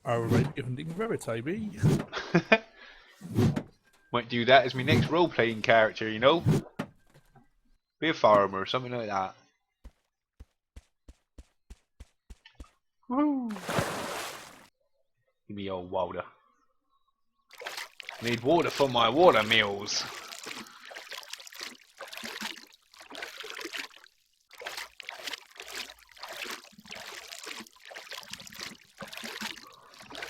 Alright, hunting Verity be. Might do that as my next role-playing character, you know? Be a farmer or something like that. Woo! Give me old water. Need water for my water mills.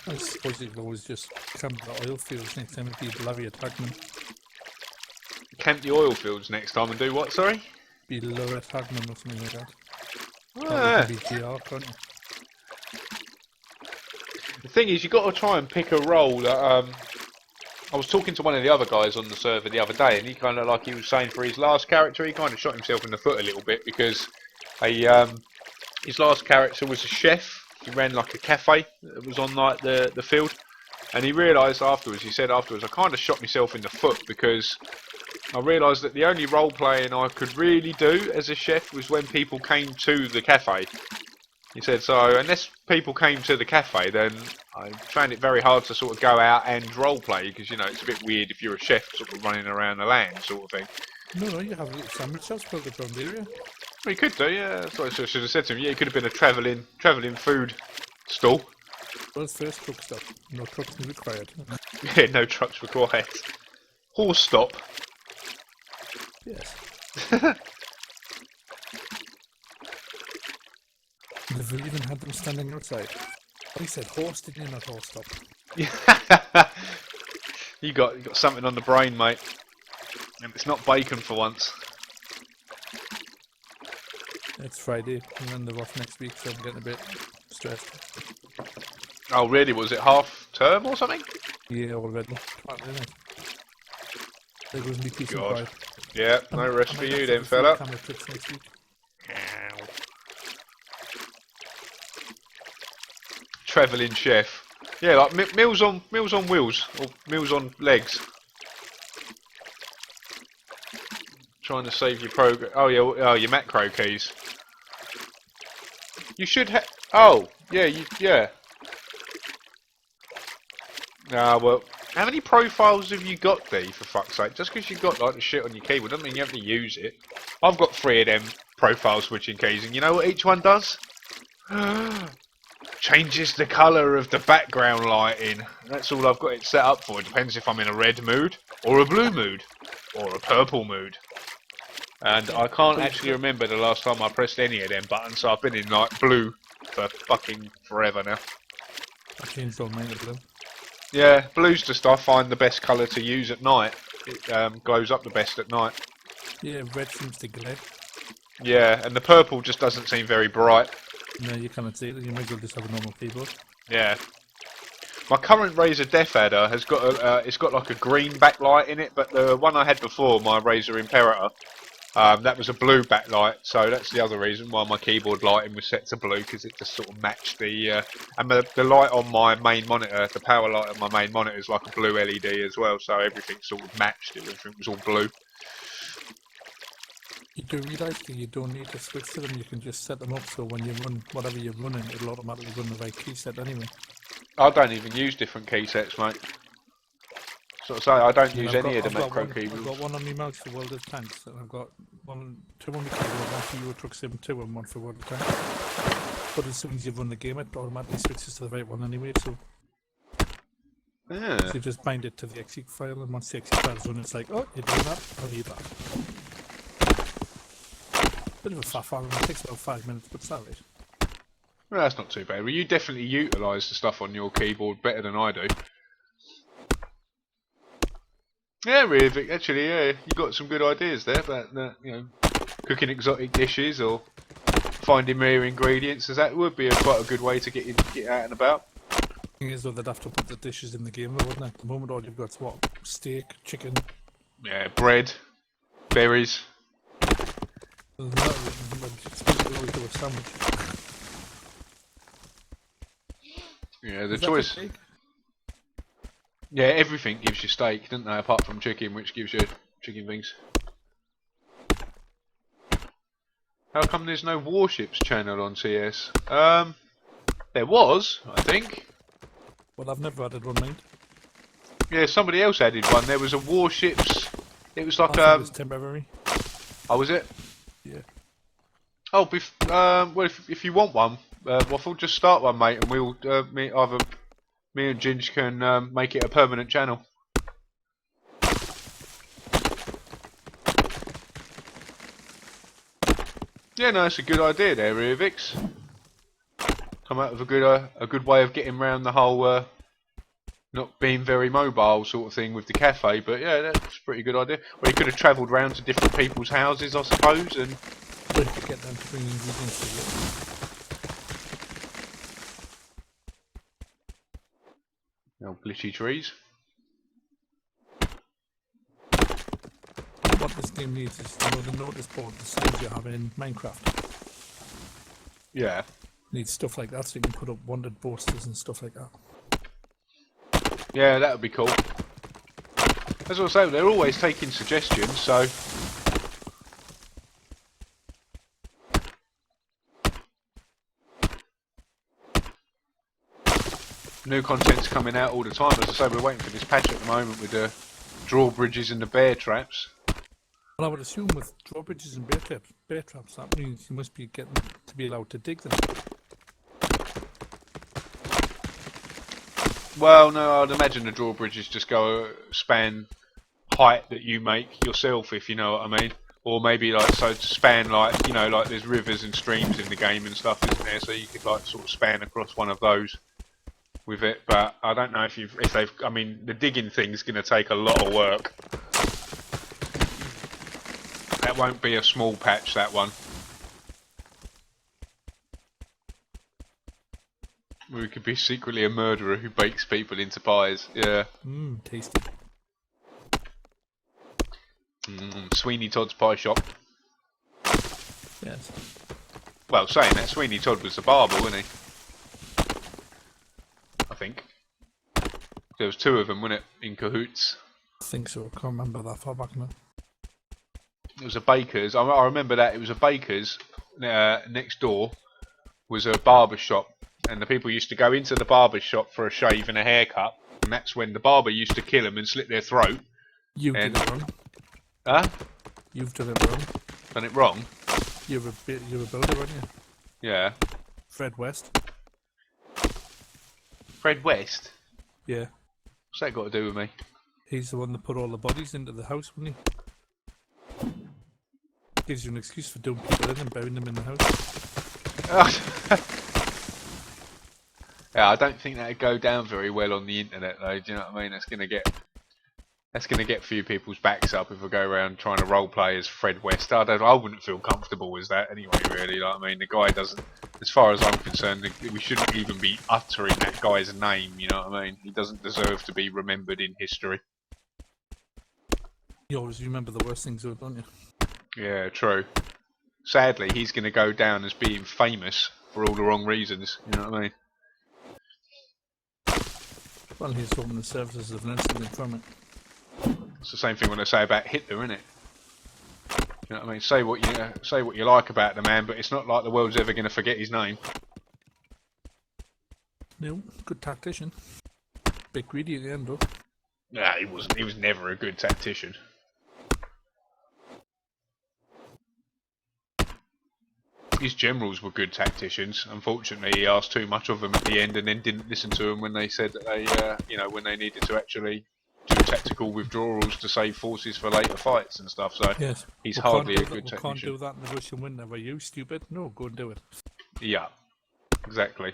I suppose you could always just camp the oil fields next time if you bloody attack them. Camp the oil fields next time and do what, sorry? Be lower attack them or something like that. Ah. That would be GR, can't you? The thing is, you've got to try and pick a role that, I was talking to one of the other guys on the server the other day, and he kind of, like he was saying for his last character, he kind of shot himself in the foot a little bit, because his last character was a chef. He ran like a cafe that was on like the field, and he realised afterwards, he said afterwards, I kind of shot myself in the foot, because I realised that the only role playing I could really do as a chef was when people came to the cafe. He said, so unless people came to the cafe, then I found it very hard to sort of go out and roleplay, because, you know, it's a bit weird if you're a chef sort of running around the land sort of thing. No, you have a little sandwich shops built around the area. Well, you could do, yeah. That's what I should have said to him. Yeah, it could have been a travelling food stall. Well, first truck stop. No trucks required. Yeah, no trucks required. Horse stop. Yes. They've even had them standing outside. He said horse, didn't you? Not horse stop. you got something on the brain, mate. And it's not bacon for once. It's Friday, and then they're off next week, so I'm getting a bit stressed. Oh, really? Was it half term or something? Yeah, already. There goes me peace and God. quiet. Yeah, no rest for you then, fella. Camera trips next week. Travelling chef. Yeah, like meals on wheels or meals on legs. Trying to save your progress. Oh yeah, your macro keys. You should have. Oh yeah, yeah. Nah, well, How many profiles have you got, D, for fuck's sake? Just because you've got like the shit on your keyboard doesn't mean you have to use it. I've got 3 of them profile switching keys, and you know what each one does? Changes the colour of the background lighting. That's all I've got it set up for. It depends if I'm in a red mood, or a blue mood, or a purple mood. And I can't actually remember the last time I pressed any of them buttons, so I've been in like blue for fucking forever now. I changed all mine to blue. Yeah, blue's just I find the best colour to use at night. It glows up the best at night. Yeah, red seems to glare. Yeah, and the purple just doesn't seem very bright. No, you cannot see it. You might as well just have a normal keyboard. Yeah. My current Razer Death Adder has got it's got like a green backlight in it, but the one I had before, my Razer Imperator, that was a blue backlight, so that's the other reason why my keyboard lighting was set to blue, because it just sort of matched the and the light on my main monitor, the power light on my main monitor is like a blue LED as well, so everything sort of matched. Everything was all blue. You do realise that you don't need to switch to them. You can just set them up so when you run whatever you're running, it'll automatically run the right key set anyway. I don't even use different key sets, mate. So I don't use any of the macro keyboards. I've got one on my mouse for World of Tanks, and I've got two on my keyboard, one for Euro Truck Sim 2 and one for World of Tanks. But as soon as you run the game, it automatically switches to the right one anyway, so... Yeah. So you just bind it to the exe file, and once the exe file's run, it's like, oh, you're doing that, I'll leave that. Bit of a faff, it takes about 5 minutes, but it's alright. Well, that's not too bad. Well, you definitely utilise the stuff on your keyboard better than I do. Yeah, really, Vic, actually, yeah, you got some good ideas there about, you know, cooking exotic dishes or finding rare ingredients. As that would be quite a good way to get out and about. The thing is, though, they'd have to put the dishes in the game, though, wouldn't it? At the moment, all you've got is what? Steak, chicken. Yeah, bread, berries. There's no reason, but it's basically always do a sandwich. Yeah, the Is that choice. steak? Yeah, everything gives you steak, doesn't they? Apart from chicken, which gives you chicken wings. How come there's no warships channel on CS? There was, I think. Well, I've never added one, mate. Yeah, somebody else added one. There was a warships. It was like I think it was temporary. Oh, was it? Yeah. Oh, well, if you want one, Waffle, just start one, mate, and we'll me and Ginge can make it a permanent channel. Yeah, no, it's a good idea there, Vix. Come out with a good way of getting around the whole not being very mobile sort of thing with the cafe. But yeah, that's a pretty good idea. Well, you could have travelled round to different people's houses, I suppose, and Get them to bring ingredients to you know, glitchy trees. What this game needs is, you know, the notice board, the signs you have in Minecraft. Yeah. Needs stuff like that so you can put up wanted posters and stuff like that. Yeah, that would be cool. As I say, they're always taking suggestions, so... New content's coming out all the time. As I say, we're waiting for this patch at the moment with the drawbridges and the bear traps. Well, I would assume with drawbridges and bear traps, that means you must be getting to be allowed to dig them. Well, no, I'd imagine the drawbridges just go span height that you make yourself, if you know what I mean. Or maybe like so to span like, you know, like there's rivers and streams in the game and stuff, isn't there? So you could like sort of span across one of those with it. But I don't know if they've. I mean, the digging thing's going to take a lot of work. That won't be a small patch, that one. We could be secretly a murderer who bakes people into pies. Yeah. Tasty. Sweeney Todd's Pie Shop. Yes. Well, saying that, Sweeney Todd was the barber, wasn't he? I think. There was 2 of them, wasn't it, in cahoots? I think so. I can't remember that far back now. It was a baker's. I remember that. It was a baker's. Next door was a barber shop. And the people used to go into the barber shop for a shave and a haircut. and that's when the barber used to kill them and slit their throat. You did And- it wrong. Huh? You've done it wrong. Done it wrong? You're a builder, aren't you? Yeah. Fred West. Fred West? Yeah. What's that got to do with me? He's the one that put all the bodies into the house, wasn't he? Gives you an excuse for dumping people in and burying them in the house. Yeah, I don't think that'd go down very well on the internet, though. Do you know what I mean? That's gonna get a few people's backs up if I go around trying to roleplay as Fred West. I wouldn't feel comfortable with that anyway. Really, like, I mean, the guy doesn't. As far as I'm concerned, we shouldn't even be uttering that guy's name. You know what I mean? He doesn't deserve to be remembered in history. You always remember the worst things, though, don't you? Yeah, true. Sadly, he's going to go down as being famous for all the wrong reasons. You know what I mean? Well, he's hoping the services have learned something from it. It's the same thing when I say about Hitler, isn't it? You know what I mean? Say what you like about the man, but it's not like the world's ever going to forget his name. No, good tactician. Bit greedy at the end, though. Nah, he wasn't. He was never a good tactician. His generals were good tacticians. Unfortunately, he asked too much of them at the end, and then didn't listen to them when they said that they, when they needed to actually do tactical withdrawals to save forces for later fights and stuff. So Yes. he's We hardly a can't do good that, we can't tactician. do that in the Russian winter. Are you stupid? No, go and do it. Yeah, exactly.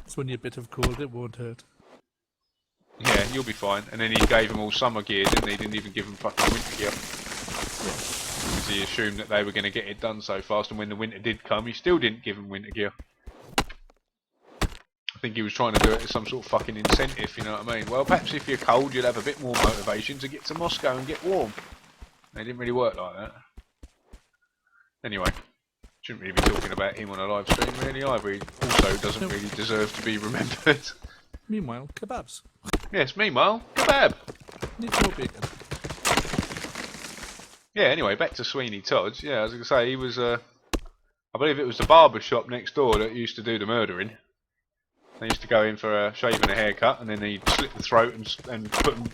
It's when you're a bit of cold, it won't hurt. Yeah, you'll be fine. And then he gave them all summer gear, didn't he? Didn't even give them fucking winter gear. Because he assumed that they were going to get it done so fast, and when the winter did come, he still didn't give them winter gear. I think he was trying to do it as some sort of fucking incentive, you know what I mean? Well, perhaps if you're cold, you'll have a bit more motivation to get to Moscow and get warm. It didn't really work like that. Anyway, shouldn't really be talking about him on a live stream, really, either. He also doesn't really deserve to be remembered. Meanwhile, kebabs. Yes, meanwhile, kebab! Need more bacon. Yeah, anyway, back to Sweeney Todd's. Yeah, I was going to say, he was, I believe it was the barber shop next door that used to do the murdering. They used to go in for a shave and a haircut, and then he'd slit the throat and put them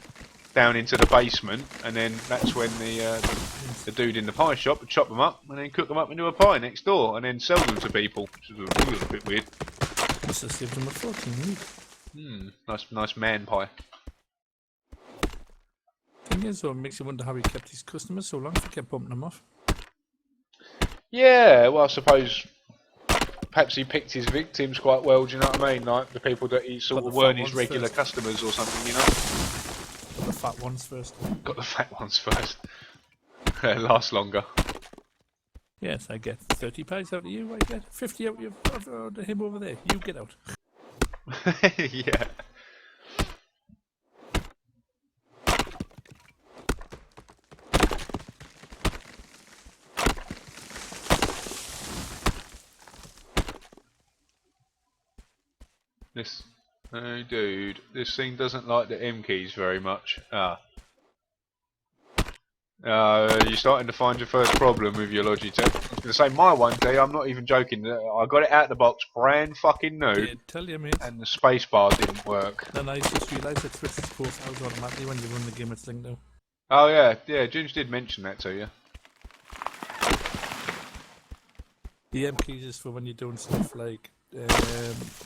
down into the basement, and then that's when the dude in the pie shop would chop them up, and then cook them up into a pie next door, and then sell them to people, which is a little bit weird. Must have saved him a fortune. Nice man pie. Thing is, though, it makes you wonder how he kept his customers so long if he kept bumping them off. Yeah, well, I suppose perhaps he picked his victims quite well, do you know what I mean? Like the people that he sort Got of the weren't fat his ones regular first. customers or something, you know? Got the fat ones first. Got the fat ones first. Last longer. Yes, I get 30 pies out of you, I get 50 out of him over there. You get out. Yeah. This, oh dude, this thing doesn't like the M keys very much. You're starting to find your first problem with your Logitech. I was going to say my one day, I'm not even joking. I got it out of the box brand fucking new, Yeah, tell you, mate. and the spacebar didn't work. Then I just realised it switches profiles automatically when you run the game it's linked now. Oh yeah, Ginge did mention that to you. The M keys is for when you're doing stuff like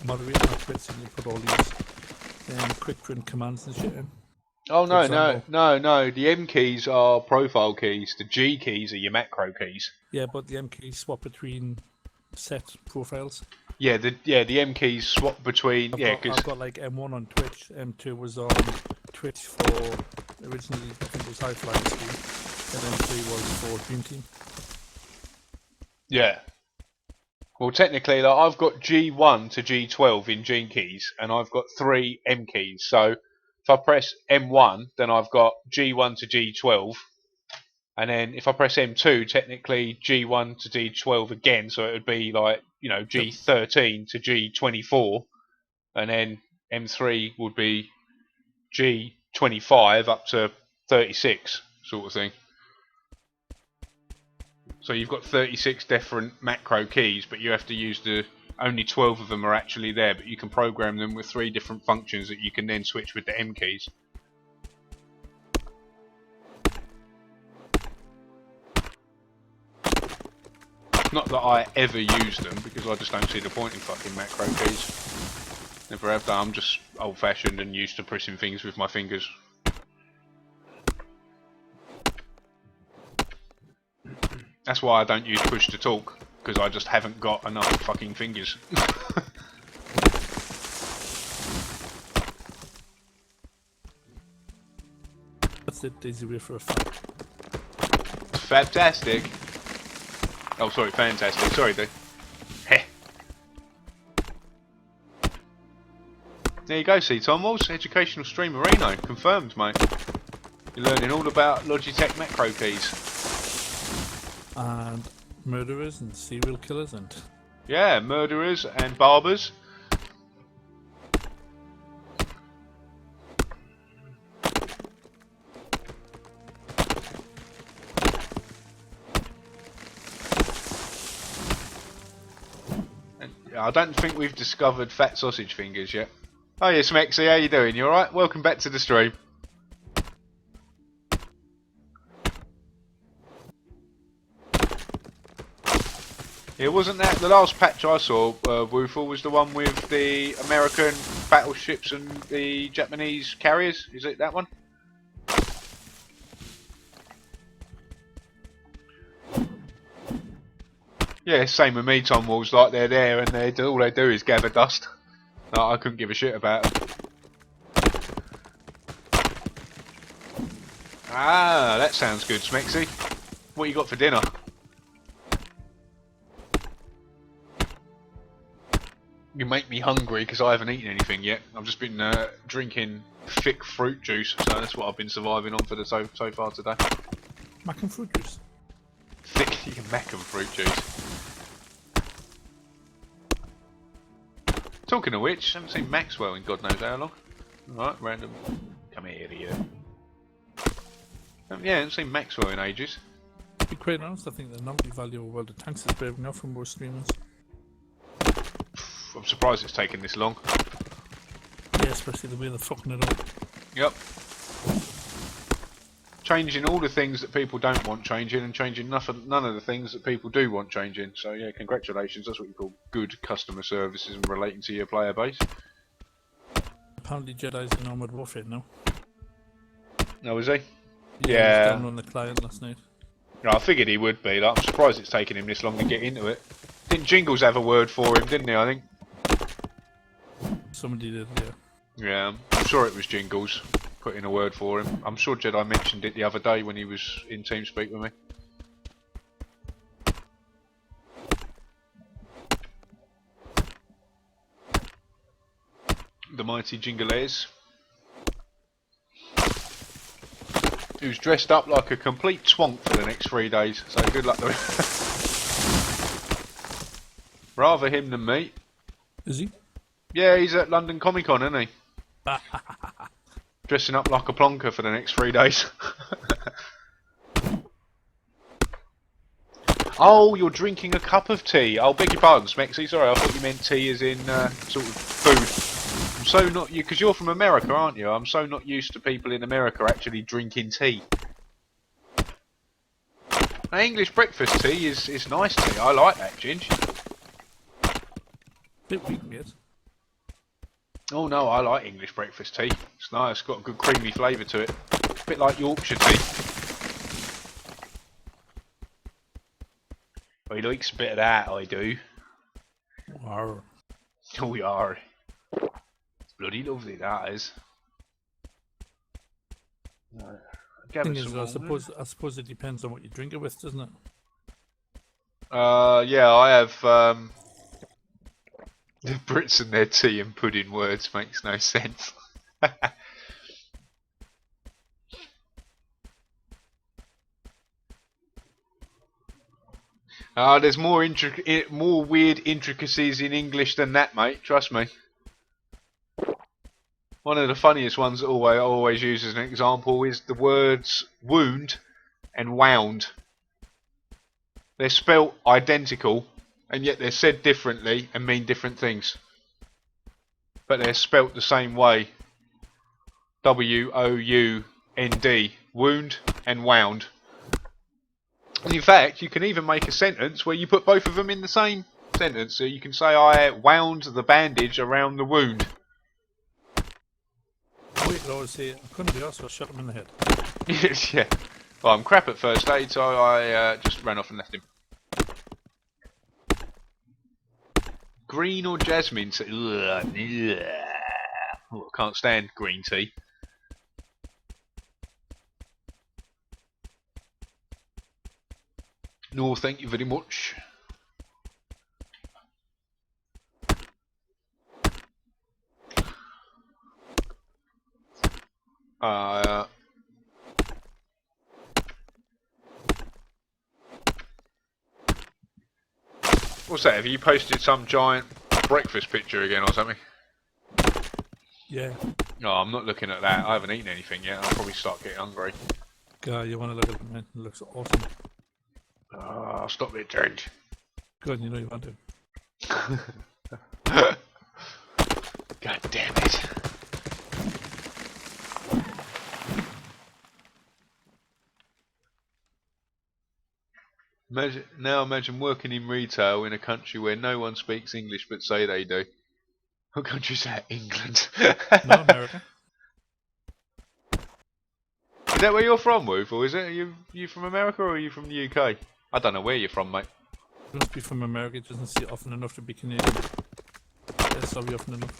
moderating or quits and you put all these quick print commands and shit in. Oh no, example. no. The M keys are profile keys. The G keys are your macro keys. Yeah, but the M keys swap between set profiles. Yeah, the M keys swap between. I've got like M1 on Twitch, M2 was on Twitch for originally I think it was High Flying Team, and M3 was for Dream Team. Yeah. Well, technically, like, I've got G1 to G12 in G keys, and I've got 3 M keys. So if I press M1, then I've got G1 to G12, and then if I press M2, technically G1 to G12 again. So it would be like, you know, G13 to G24, and then M3 would be G25 up to 36, sort of thing. So you've got 36 different macro keys, but you have to use the only 12 of them are actually there, but you can program them with 3 different functions that you can then switch with the M keys. Not that I ever use them, because I just don't see the point in fucking macro keys. Never have done. I'm just old fashioned and used to pressing things with my fingers. That's why I don't use push to talk, because I just haven't got enough fucking fingers. That's it, easy way for a fact. Fantastic. Oh, sorry, fantastic. Sorry, dude. Heh. There you go, see, Tom Walls, educational stream Marino. Confirmed, mate. You're learning all about Logitech macro keys. And murderers and serial killers and... Yeah, murderers and barbers. I don't think we've discovered fat sausage fingers yet. Oh yes, Mexi, how you doing? You alright? Welcome back to the stream. Yeah, wasn't that the last patch I saw, Woofle, was the one with the American battleships and the Japanese carriers? Is it that one? Yeah, same with me, Tom Walls. Like they're there and all they do is gather dust. I couldn't give a shit about them. Ah, that sounds good, Smexy. What you got for dinner? You make me hungry because I haven't eaten anything yet. I've just been drinking thick fruit juice, so that's what I've been surviving on for the so far today. Mac and fruit juice. Thick mac and fruit juice. Talking of which, I haven't seen Maxwell in God knows how long. Alright, random. Come here, you. Yeah, I haven't seen Maxwell in ages. To be quite honest, I think the nominal value of World of Tanks is brave enough for most streamers. I'm surprised it's taken this long. Yeah, especially the way they're fucking it up. Yep. Changing all the things that people don't want changing and changing none of the things that people do want changing. So yeah, congratulations. That's what you call good customer services and relating to your player base. Apparently Jedi's in Armored Warfare now. Oh, is he? He Yeah. was down on the client last night. No, I figured he would be. Like, I'm surprised it's taken him this long to get into it. Didn't Jingles have a word for him, didn't he, I think? Somebody did, yeah. Yeah, I'm sure it was Jingles put in a word for him. I'm sure Jedi mentioned it the other day when he was in TeamSpeak with me. The mighty Jingles, who's dressed up like a complete twonk for the next 3 days, so good luck to him. Rather him than me. Is he? Yeah, he's at London Comic Con, isn't he? Dressing up like a plonker for the next 3 days. Oh, you're drinking a cup of tea. Oh, beg your pardon, Smexy. Sorry, I thought you meant tea as in sort of food. I'm so not you, because you're from America, aren't you? I'm so not used to people in America actually drinking tea. Now, English breakfast tea is nice tea. I like that, Ginge. Bit weak, mate. Oh no, I like English breakfast tea. It's nice, got a good creamy flavour to it. A bit like Yorkshire tea. I likes a bit of that, I do. Arr. Oh, we are. It's bloody lovely, that is. Thing is, I suppose it depends on what you drink it with, doesn't it? Yeah, I have the Brits and their tea and pudding words makes no sense. There's more weird intricacies in English than that, mate. Trust me. One of the funniest ones that I always use as an example is the words wound and wound. They're spelt identical, and yet they're said differently and mean different things. But they're spelt the same way. W-O-U-N-D. Wound and wound. And in fact, you can even make a sentence where you put both of them in the same sentence. So you can say, I wound the bandage around the wound. We could always say, I couldn't be asked, so I shot him in the head. Yeah. Well, I'm crap at first aid, so I just ran off and left him. Green or jasmine tea? Ugh, yeah. Oh, I can't stand green tea. No, thank you very much. What's that? Have you posted some giant breakfast picture again or something? Yeah. No, I'm not looking at that. I haven't eaten anything yet. I'll probably start getting hungry. God, you want to look at it, man. It looks awesome. I'll stop it, George. Good, you know you want to. God damn it. Imagine working in retail in a country where no one speaks English but say they do. What country's that? England. No, America. Is that where you're from, Woof, or is it? Are you from America or are you from the UK? I don't know where you're from, mate. You must be from America, it doesn't see often enough to be Canadian. That's not often enough.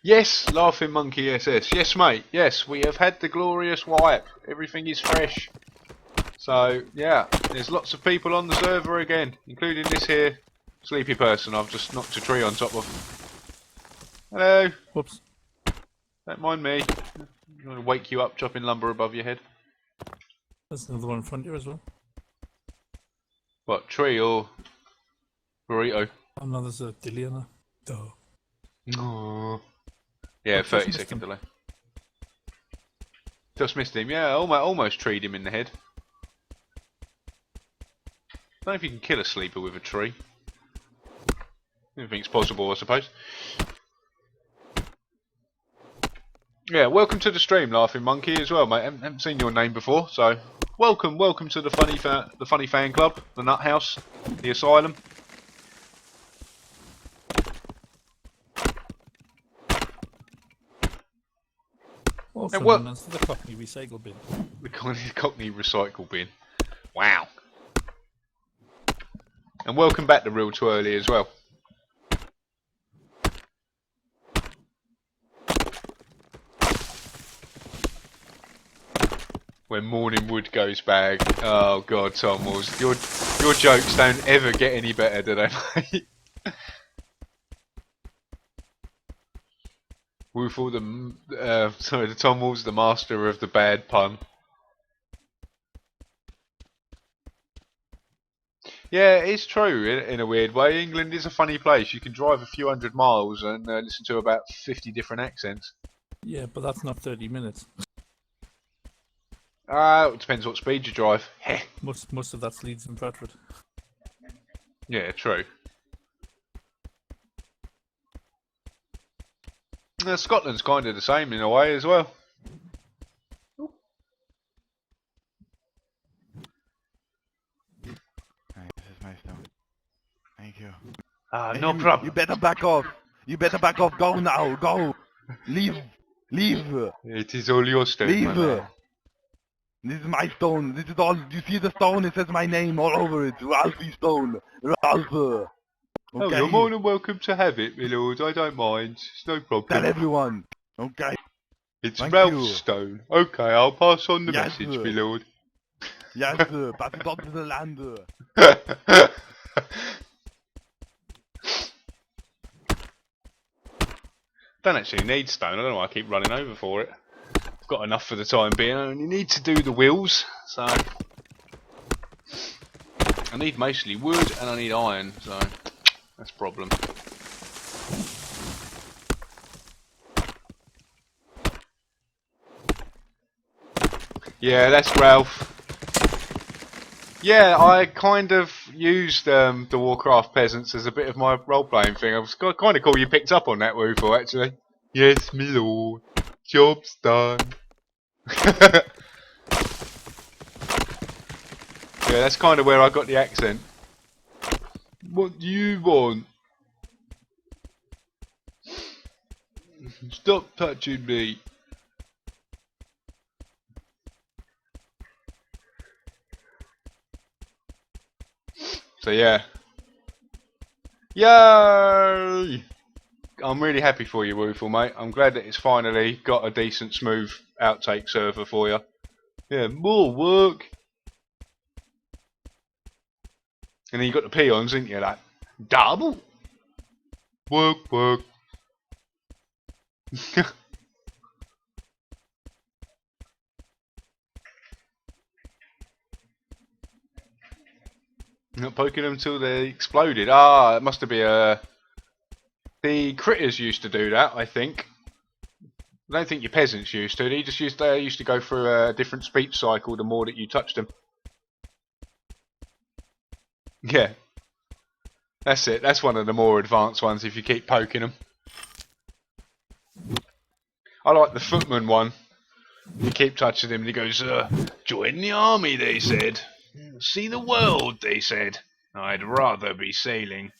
Yes, Laughing Monkey SS. Yes, mate. Yes, we have had the glorious wipe. Everything is fresh. So, yeah, there's lots of people on the server again, including this here sleepy person I've just knocked a tree on top of. Hello. Whoops. Don't mind me. I'm going to wake you up chopping lumber above your head. There's another one in front of you as well. What, tree or burrito? Oh no, there's a dilly on there. Duh. Aww. Yeah, Just 30 missed second him. delay. Just missed him. Yeah, almost treed him in the head. Don't know if you can kill a sleeper with a tree. Anything's possible, I suppose. Yeah, welcome to the stream, Laughing Monkey, as well, mate. Haven't seen your name before, so welcome to the funny fan club, the Nut House, the Asylum. Also what- known as the Cockney Recycle Bin. The Cockney Recycle Bin. Wow. And welcome back to Real Twirly as well. When Morning Wood goes bag. Oh god, Tom Walls. Your jokes don't ever get any better, do they, mate? Woofle the Tom Walls, the master of the bad pun. Yeah, it's true in a weird way. England is a funny place. You can drive a few hundred miles and listen to about 50 different accents. Yeah, but that's not 30 minutes. It depends what speed you drive. Heh. Most of that's Leeds and Bradford. Yeah, true. Scotland's kind of the same in a way as well. Hey, this is my stone. Thank you. No You problem. better back off. You better back off. Go now. Go. Leave. Leave. It is all your stone, my Leave. man. This is my stone. This is all. You see the stone? It says my name all over it. Ralphie Stone. Ralph. Oh, Okay. you're more than welcome to have it, my lord. I don't mind. It's no Tell problem. everyone. Okay. It's Thank Ralph you. Stone. Okay, I'll pass on the Yes, message, sir. my lord. Yes. Pass it on to the land. Don't actually need stone. I don't know why I keep running over for it. I've got enough for the time being. I only need to do the wheels, so I need mostly wood and I need iron, so that's a problem. Yeah, that's Ralph. Yeah, I kind of used the Warcraft peasants as a bit of my role-playing thing. I was kind of cool you picked up on that, Wooful, actually. Yes, my lord. Job's done. Yeah, that's kind of where I got the accent. What do you want? Stop touching me. So yeah. Yay! I'm really happy for you, Wooful, mate. I'm glad that it's finally got a decent, smooth outtake server for you. Yeah, more work. And then you got the peons, didn't you? Like, double? Work, work. Not poking them till they exploded. Ah, it must have been the critters used to do that, I think. I don't think your peasants used to. They used to go through a different speech cycle the more that you touched them. Yeah. That's it. That's one of the more advanced ones if you keep poking them. I like the footman one. You keep touching him and he goes, join the army, they said. See the world, they said. I'd rather be sailing.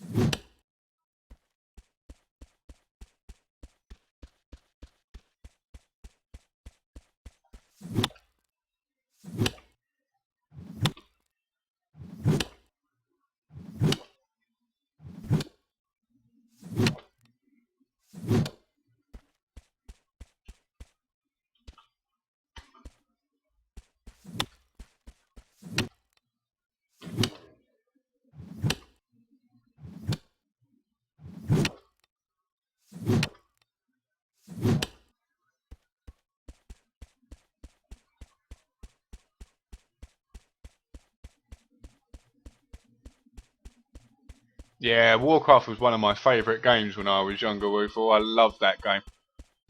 Yeah, Warcraft was one of my favourite games when I was younger, Wooful. I loved that game.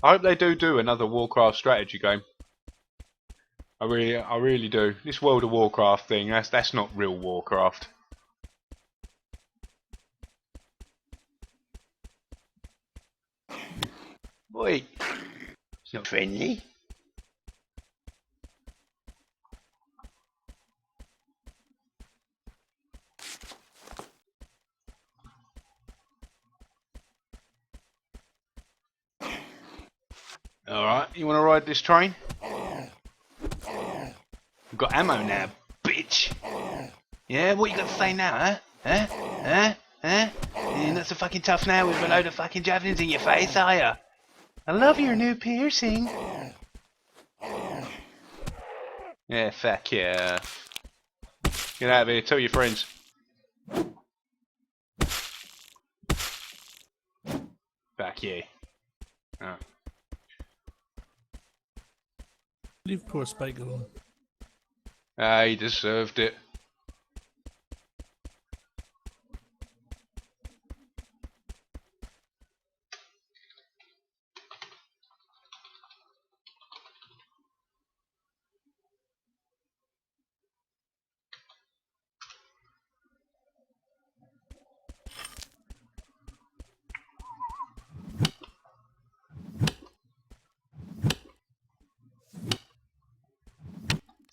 I hope they do another Warcraft strategy game. I really do. This World of Warcraft thing, that's not real Warcraft. Boy, it's not friendly. Alright, you want to ride this train? We've got ammo now, bitch. Yeah, what you got to say now, huh? Huh? Huh? Huh? You're not so fucking tough now with a load of fucking javelins in your face, are ya? I love your new piercing. Yeah, fuck yeah. Get out of here, tell your friends. Fuck yeah. Oh. Leave poor Spike alone. Ah, he deserved it.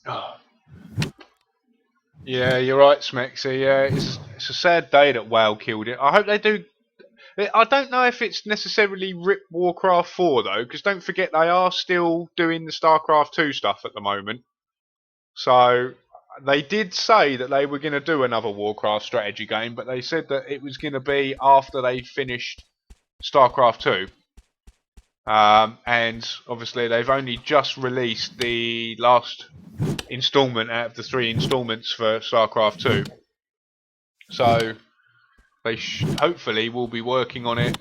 Oh. Yeah, you're right, Smexy. Yeah, it's a sad day that WoW killed it. I hope they do. I don't know if it's necessarily rip Warcraft 4 though, because don't forget they are still doing the StarCraft 2 stuff at the moment. So they did say that they were going to do another Warcraft strategy game, but they said that it was going to be after they finished StarCraft 2. And obviously they've only just released the last installment out of the 3 installments for StarCraft 2. So they hopefully will be working on it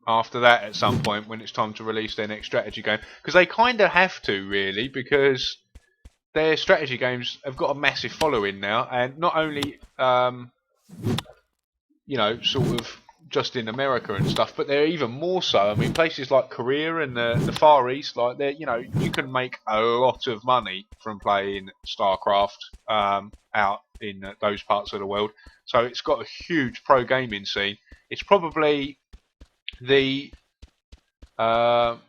after that at some point when it's time to release their next strategy game. Because they kind of have to, really, because their strategy games have got a massive following now, and not only, you know, sort of just in America and stuff, but they're even more so. I mean, places like Korea and the Far East, like you know, you can make a lot of money from playing StarCraft out in those parts of the world. So it's got a huge pro gaming scene. It's probably the right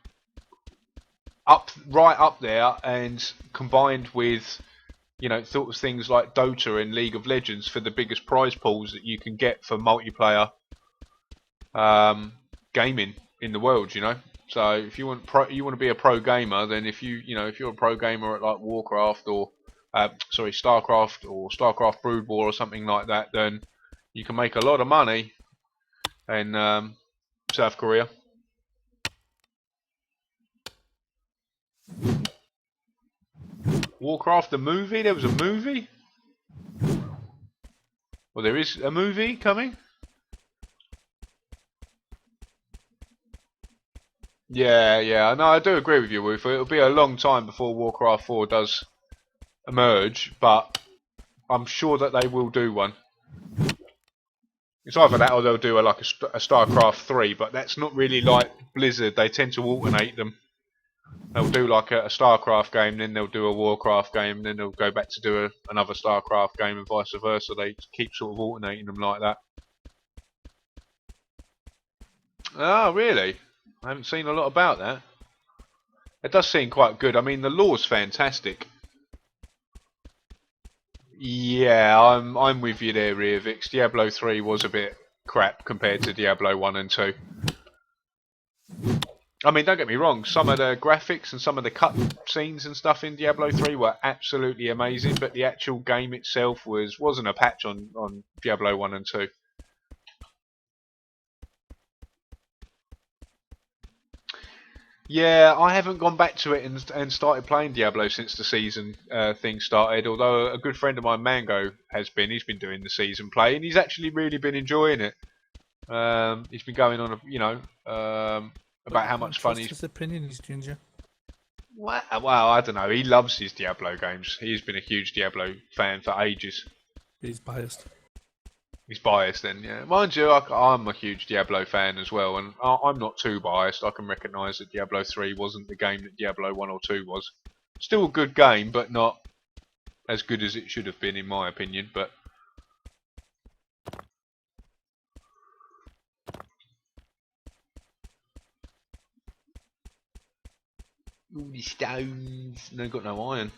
up there, and combined with sort of things like Dota and League of Legends for the biggest prize pools that you can get for multiplayer gaming in the world. So if you want to be a pro gamer, then if you're a pro gamer at like Warcraft or Starcraft or Starcraft Brood War or something like that, then you can make a lot of money in South Korea. Warcraft the movie? There was a movie? Well, there is a movie coming? Yeah, no, I do agree with you, Woofer. It'll be a long time before Warcraft 4 does emerge, but I'm sure that they will do one. It's either that or they'll do a StarCraft 3, but that's not really like Blizzard. They tend to alternate them. They'll do like a StarCraft game, then they'll do a Warcraft game, then they'll go back to do another StarCraft game, and vice versa. They keep sort of alternating them like that. Oh, really? I haven't seen a lot about that. It does seem quite good. I mean, the lore's fantastic. Yeah, I'm with you there, Reavix. Diablo 3 was a bit crap compared to Diablo 1 and 2. I mean, don't get me wrong, some of the graphics and some of the cut scenes and stuff in Diablo 3 were absolutely amazing, but the actual game itself wasn't a patch on Diablo 1 and 2. Yeah, I haven't gone back to it and started playing Diablo since the season thing started, although a good friend of mine, Mango, he's been doing the season play, and he's actually really been enjoying it. He's been going on, about how much fun his opinion, he's ginger. Well, I don't know. He loves his Diablo games. He's been a huge Diablo fan for ages. He's biased. He's biased then, yeah. Mind you, I'm a huge Diablo fan as well, and I'm not too biased. I can recognise that Diablo 3 wasn't the game that Diablo 1 or 2 was. Still a good game, but not as good as it should have been, in my opinion. But all these stones, and they've got no iron.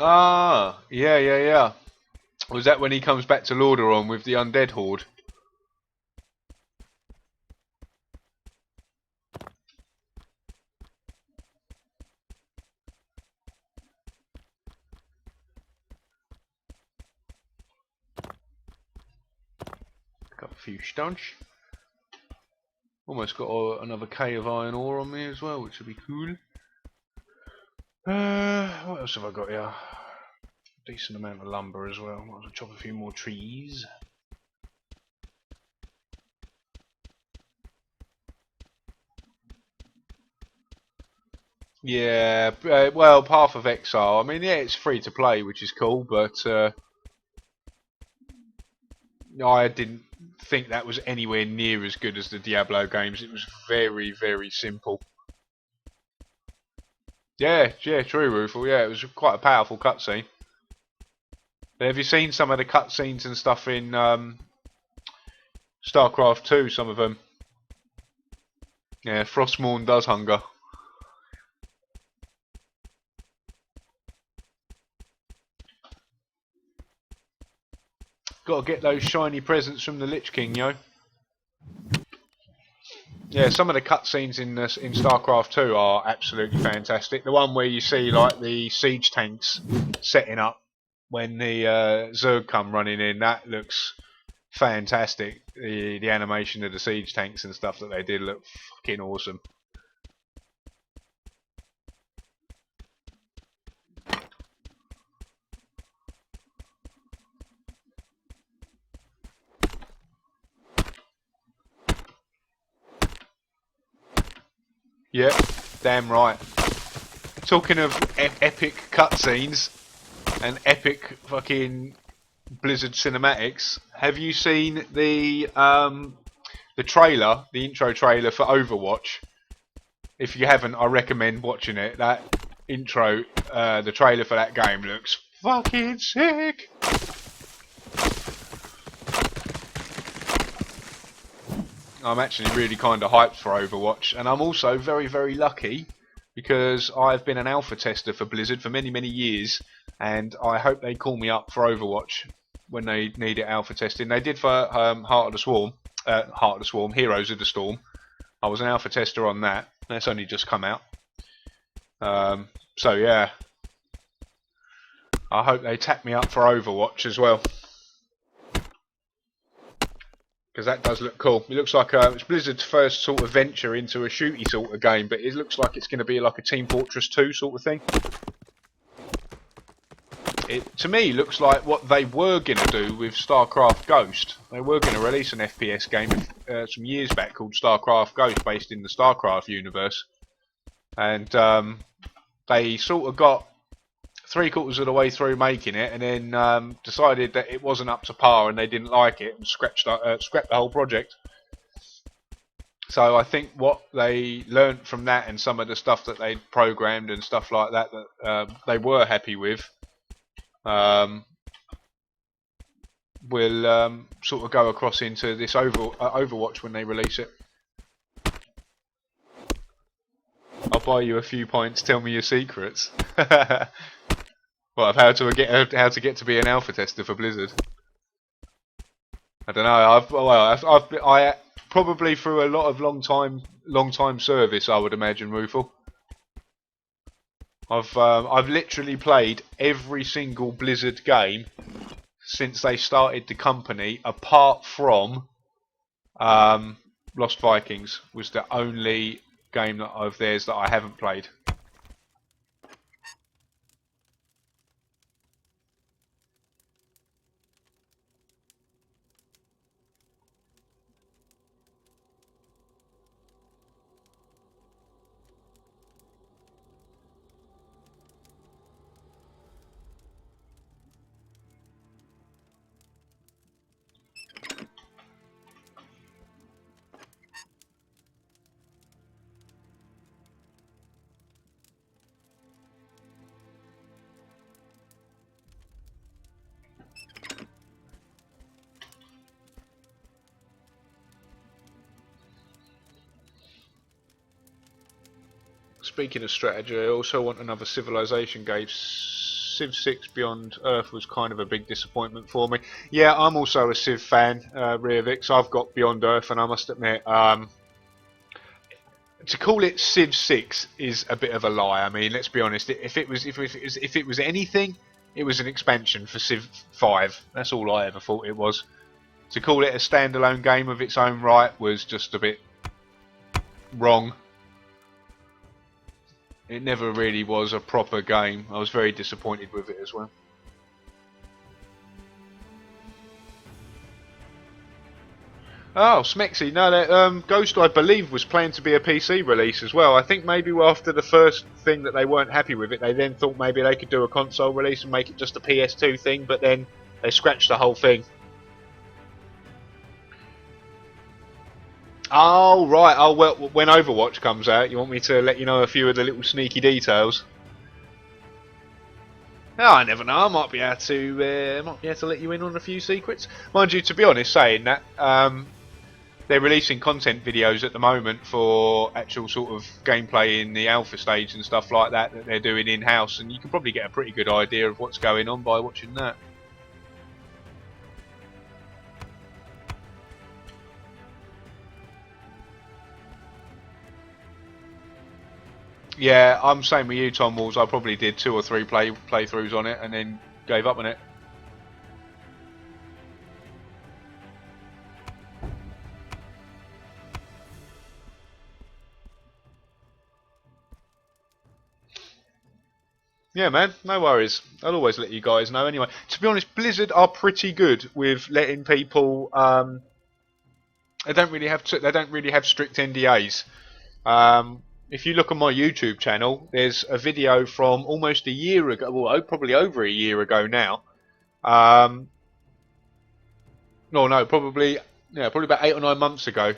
Ah, yeah. Was that when he comes back to Lordaeron with the undead horde? Got a few stones. Almost got another K of iron ore on me as well, which would be cool. What else have I got here? Decent amount of lumber as well. Might as well chop a few more trees. Yeah, well, Path of Exile. I mean, yeah, it's free to play, which is cool, but I didn't think that was anywhere near as good as the Diablo games. It was very, very simple. Yeah, true, Rufal. Yeah, it was quite a powerful cutscene. Have you seen some of the cutscenes and stuff in StarCraft 2? Some of them. Yeah, Frostmourne does hunger. Got to get those shiny presents from the Lich King, yo. Yeah, some of the cutscenes in StarCraft 2 are absolutely fantastic. The one where you see like the siege tanks setting up when the Zerg come running in, that looks fantastic. The animation of the siege tanks and stuff that they did look fucking awesome. Yep, damn right. Talking of epic cutscenes and epic fucking Blizzard cinematics, have you seen the trailer, the intro trailer for Overwatch? If you haven't, I recommend watching it. That intro, the trailer for that game looks fucking sick. I'm actually really kind of hyped for Overwatch, and I'm also very, very lucky because I've been an alpha tester for Blizzard for many, many years, and I hope they call me up for Overwatch when they need it alpha testing. They did for Heart of the Swarm, Heroes of the Storm. I was an alpha tester on that. That's only just come out. So yeah, I hope they tap me up for Overwatch as well, because that does look cool. It looks like it's Blizzard's first sort of venture into a shooty sort of game, but it looks like it's going to be like a Team Fortress 2 sort of thing. It, to me, looks like what they were going to do with StarCraft Ghost. They were going to release an FPS game some years back called StarCraft Ghost, based in the StarCraft universe. And they sort of got 3/4 of the way through making it, and then decided that it wasn't up to par and they didn't like it, and scrapped the whole project. So I think what they learnt from that and some of the stuff that they'd programmed and stuff like that, that they were happy with, will sort of go across into this Overwatch when they release it. I'll buy you a few points. Tell me your secrets. What, of how to get to be an alpha tester for Blizzard? I don't know. I probably through a lot of long time service, I would imagine, Rufel. I've literally played every single Blizzard game since they started the company, apart from Lost Vikings was the only game of theirs that I haven't played. Speaking of strategy, I also want another Civilization game. Civ 6 Beyond Earth was kind of a big disappointment for me. Yeah, I'm also a Civ fan, Reavix. I've got Beyond Earth, and I must admit, to call it Civ 6 is a bit of a lie. I mean, let's be honest. If it was anything, it was an expansion for Civ 5. That's all I ever thought it was. To call it a standalone game of its own right was just a bit wrong. It never really was a proper game. I was very disappointed with it as well. Oh, Smexy, no, that Ghost, I believe, was planned to be a PC release as well. I think maybe after the first thing that they weren't happy with it, they then thought maybe they could do a console release and make it just a PS2 thing, but then they scratched the whole thing. Oh, right. Oh, well, when Overwatch comes out, you want me to let you know a few of the little sneaky details? Oh, I never know. I might be able to let you in on a few secrets. Mind you, to be honest, saying that, they're releasing content videos at the moment for actual sort of gameplay in the alpha stage and stuff like that that they're doing in-house, and you can probably get a pretty good idea of what's going on by watching that. Yeah, I'm same with you, Tom Walls. I probably did 2 or 3 playthroughs on it, and then Gave up on it. Yeah, man, no worries. I'll always let you guys know anyway. To be honest, Blizzard are pretty good with letting people. They don't really have strict NDAs. If you look on my YouTube channel, there's a video from almost a year ago. Well, probably over a year ago now. No, probably about 8 or 9 months ago.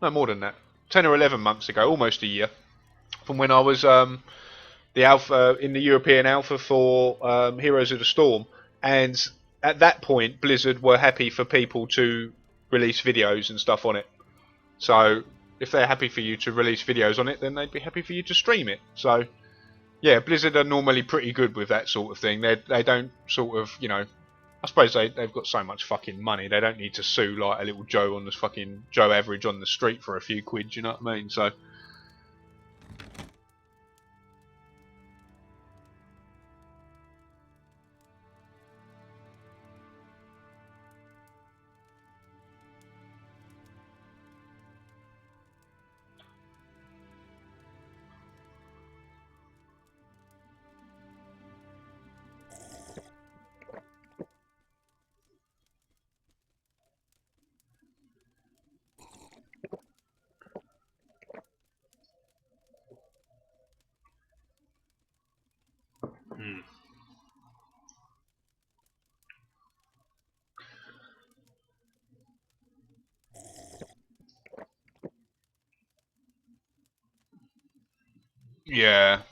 No, more than that. 10 or 11 months ago, almost a year, from when I was the alpha in the European alpha for Heroes of the Storm, and at that point Blizzard were happy for people to release videos and stuff on it. So if they're happy for you to release videos on it, then they'd be happy for you to stream it. So yeah, Blizzard are normally pretty good with that sort of thing. They don't sort of, you know, I suppose they've got so much fucking money, they don't need to sue like a little Joe on the fucking Joe Average on the street for a few quid, you know what I mean? So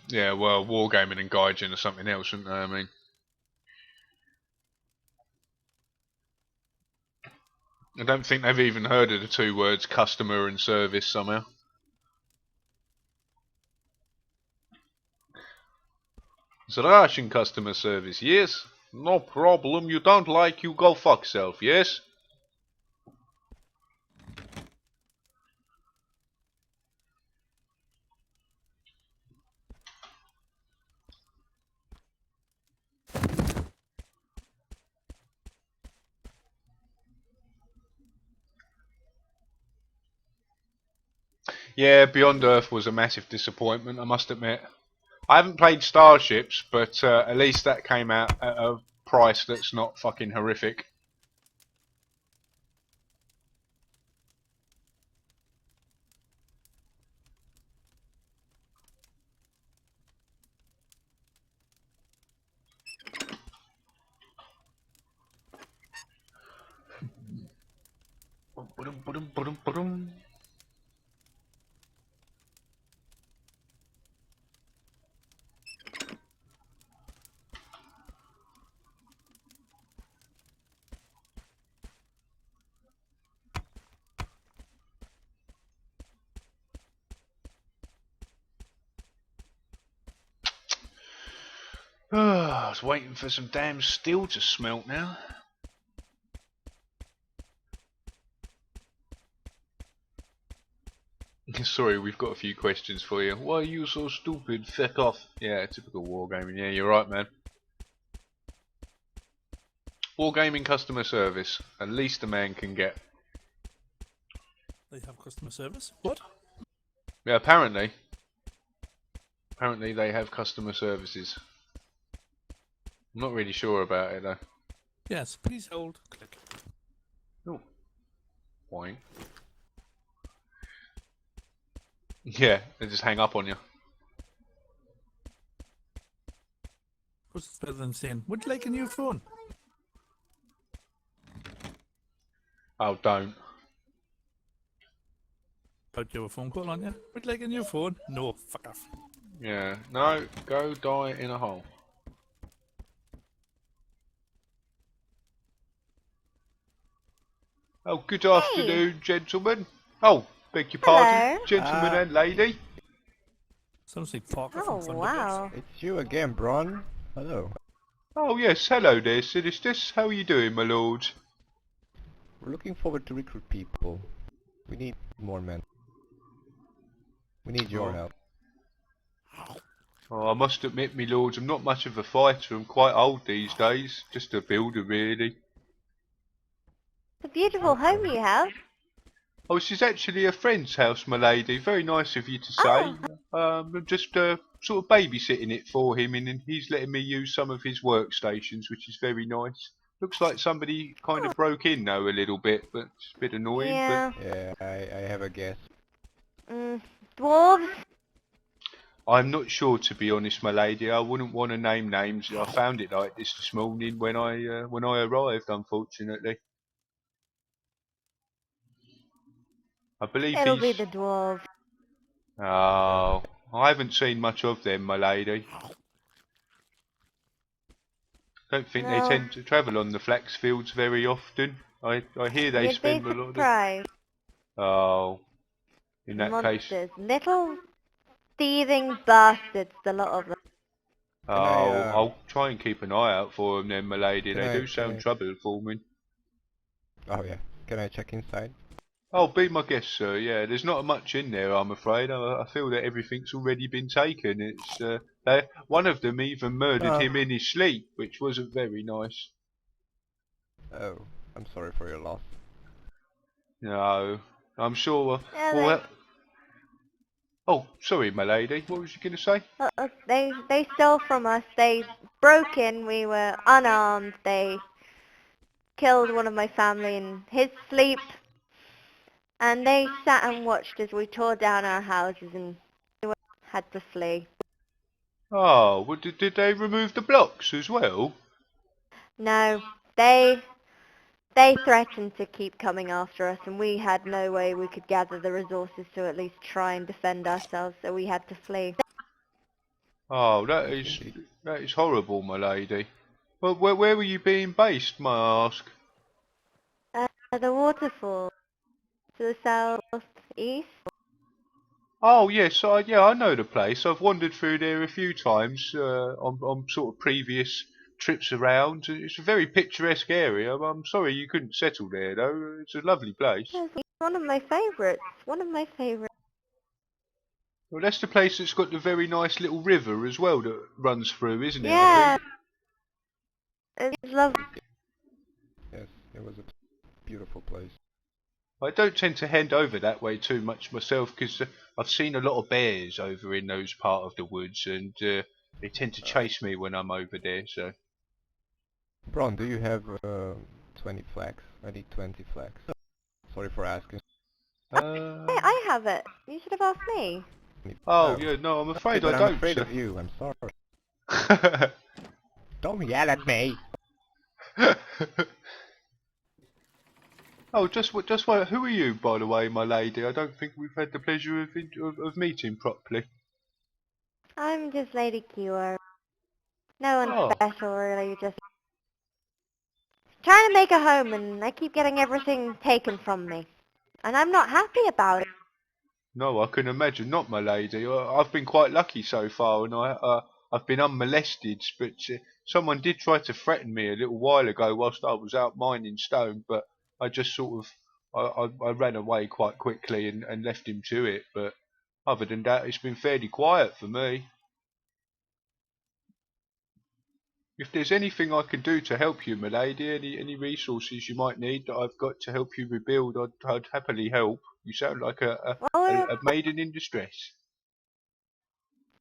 yeah, well, Wargaming and Gaijin are something else, aren't they? I mean, I don't think they've even heard of the two words customer and service somehow. It's a Russian customer service, yes? No problem, you don't like, you go fuck self, yes? Yeah, Beyond Earth was a massive disappointment, I must admit. I haven't played Starships, but at least that came out at a price that's not fucking horrific. I was waiting for some damn steel to smelt now. Sorry, we've got a few questions for you. Why are you so stupid? Feck off. Yeah, typical wargaming. Yeah, you're right, man. Wargaming customer service. At least a man can get. They have customer service? What? Yeah, apparently. Apparently they have customer services. I'm not really sure about it though. Yes, please hold. Click. Oh. Why? Yeah, they just hang up on you. What's better than saying, would you like a new phone? Oh, don't. About you have a phone call on you? Would you like a new phone? No, fuck off. Yeah, no, go die in a hole. Oh, good afternoon, gentlemen. Oh, beg your pardon, gentlemen and lady. Sounds like Parker Oh, from Thunderbirds. wow. It's you again, Bron. Hello. Oh yes, hello there, Sinistus. How are you doing, my lord? We're looking forward to recruit people. We need more men. We need your help. Oh, I must admit, me lords, I'm not much of a fighter. I'm quite old these days. Just a builder, really. It's a beautiful home you have. Oh, this is actually a friend's house, my lady. Very nice of you to say. Oh, I'm just sort of babysitting it for him, and he's letting me use some of his workstations, which is very nice. Looks like somebody kind of broke in, though, a little bit, but it's a bit annoying. yeah. Yeah, I have a guess. Dwarves? But I'm not sure, to be honest, my lady. I wouldn't want to name names. I found it like this morning when I arrived, unfortunately. I believe It'll be he's... the dwarves. Oh, I haven't seen much of them, my lady. Don't think they No, tend to travel on the flax fields very often. I hear they you'd be spend a lot of... surprised. Oh, in that case... Monsters. Little thieving bastards, the lot of them. Can I, Oh, I'll try and keep an eye out for them then, my lady. can They do I, sound troubleful, man. oh yeah, can I check inside? Oh, be my guest, sir. Yeah, there's not much in there, I'm afraid. I feel that everything's already been taken. It's one of them even murdered him in his sleep, which wasn't very nice. Oh, I'm sorry for your loss. No, I'm sure. Yeah, Well, oh, sorry, my lady. What was you going to say? they stole from us. They broke in. We were unarmed. They killed one of my family in his sleep. And they sat and watched as we tore down our houses and we had to flee. Oh, well, did they remove the blocks as well? No, they threatened to keep coming after us, and we had no way we could gather the resources to at least try and defend ourselves, so we had to flee. Oh, Yes, indeed. that is horrible, my lady. Well, where were you being based, may I ask? The waterfall to the southeast. Oh yes, yeah, I know the place. I've wandered through there a few times on sort of previous trips around. It's a very picturesque area. I'm sorry you couldn't settle there though. It's a lovely place. It's one of my favourites. One of my favourites. Well, that's the place that's got the very nice little river as well that runs through, isn't it? I Yeah, think. it's lovely. Yes, it was a beautiful place. I don't tend to head over that way too much myself because I've seen a lot of bears over in those part of the woods, and they tend to chase me when I'm over there. So. Bron, do you have 20 flags? I need 20 flags. Sorry for asking. I have it. You should have asked me. Oh yeah, no, I'm afraid but I I'm don't. afraid sir. of you, I'm sorry. Don't yell at me! Oh, just what? Who are you, by the way, my lady? I don't think we've had the pleasure of meeting properly. I'm just Lady Cure. No one Oh, special, really. Just trying to make a home, and I keep getting everything taken from me, and I'm not happy about it. no, I can imagine not, my lady. I've been quite lucky so far, and I've been unmolested. But someone did try to threaten me a little while ago whilst I was out mining stone, but I just sort of I ran away quite quickly and left him to it. But other than that, it's been fairly quiet for me. If there's anything I can do to help you, my lady, any resources you might need that I've got to help you rebuild, I'd happily help. You sound like Well, a maiden in distress.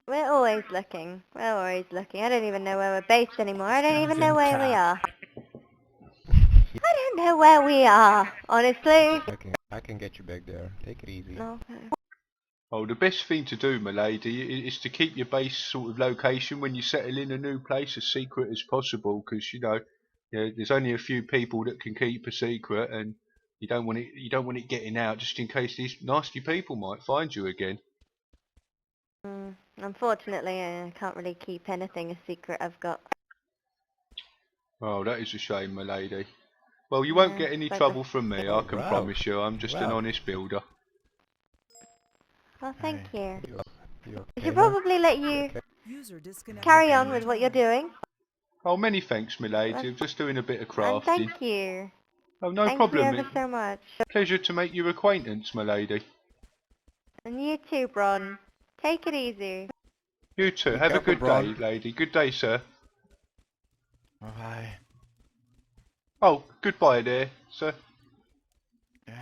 we're always looking. We're always looking. I don't even know where we're based anymore. I don't even know where we are. I don't know where we are, honestly. I can get you back there. Take it easy. No. Oh, the best thing to do, my lady, is to keep your base sort of location when you settle in a new place as secret as possible, because there's only a few people that can keep a secret, and you don't want it getting out just in case these nasty people might find you again. Unfortunately, I can't really keep anything a secret I've got. Oh, that is a shame, my lady. Well, you won't get any it's like trouble from me, I can Wow. promise you. I'm just an Wow. honest builder. Well, thank you. You I okay should now? probably let you User disconnected. carry on with what you're doing. Oh, many thanks, my lady. I'm just doing a bit of And crafting. thank you. Oh, no Thank problem. you ever so much. Pleasure to make your acquaintance, my lady. And you too, Bron. Take it easy. You too. Be Have a careful, good Bron. day, lady. Good day, sir. Bye bye. Oh, goodbye there, sir. Yeah.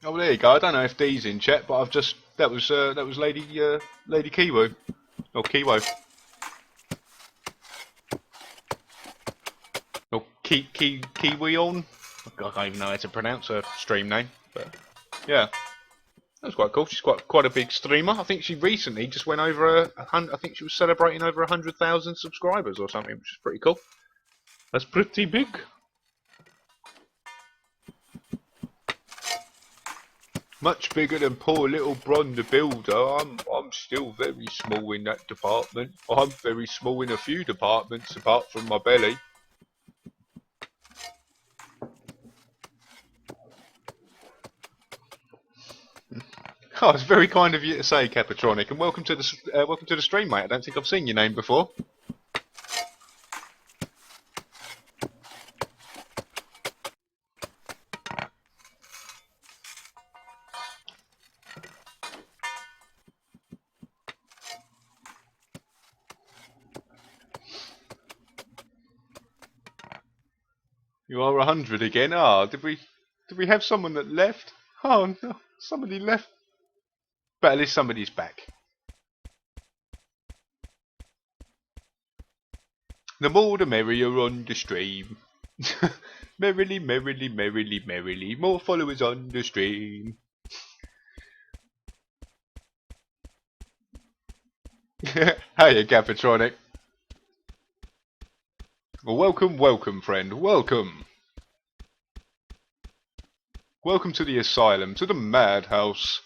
Oh, there you go. I don't know if Dee's in chat, but I've just that was Lady Lady Kiwo or Kiwo or Kiwi on. I can't even know how to pronounce her stream name, but yeah, that's quite cool. She's quite a big streamer. I think she recently just went over I think she was celebrating over 100,000 subscribers or something, which is pretty cool. That's pretty big. Much bigger than poor little Bron the Builder. I'm still very small in that department. I'm very small in a few departments apart from my belly. Oh, it's very kind of you to say, Capatronic, and welcome to the stream, mate. I don't think I've seen your name before. You are 100 again. Ah, did we have someone that left? Oh no, somebody left. But at least somebody's back. The more the merrier on the stream. Merrily, merrily, merrily, merrily. More followers on the stream. Hiya, Capatronic. Well, welcome, friend. Welcome. Welcome to the asylum, to the madhouse.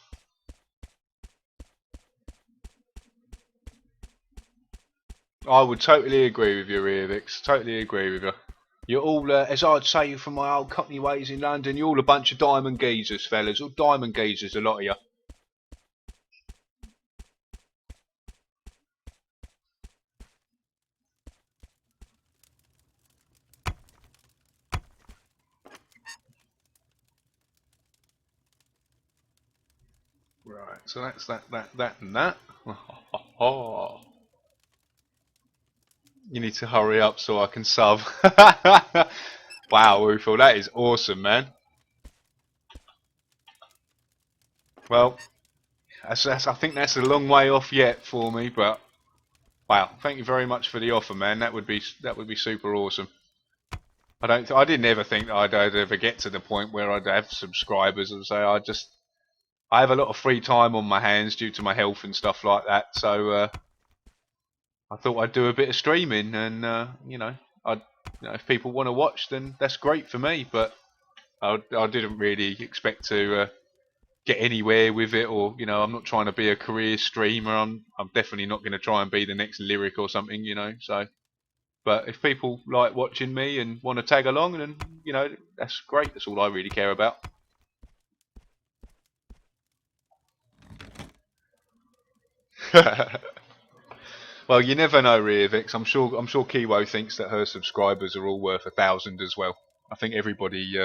I would totally agree with you, Reavix. Totally agree with you. You're all, as I'd say from my old Cockney ways in London, you're all a bunch of diamond geezers, fellas. All diamond geezers, a lot of you. Right, so that's that, and that. You need to hurry up so I can sub. Wow, Wooful, that is awesome, man. Well, I think that's a long way off yet for me, but wow, thank you very much for the offer, man. That would be super awesome. I didn't ever think that I'd ever get to the point where I'd have subscribers, and so I have a lot of free time on my hands due to my health and stuff like that. So I thought I'd do a bit of streaming, and if people want to watch, then that's great for me. But I didn't really expect to get anywhere with it, or I'm not trying to be a career streamer. I'm definitely not going to try and be the next Lyric or something, So, but if people like watching me and want to tag along, then that's great. That's all I really care about. Well, you never know, Reavix. I'm sure Kiwo thinks that her subscribers are all worth 1,000 as well. I think everybody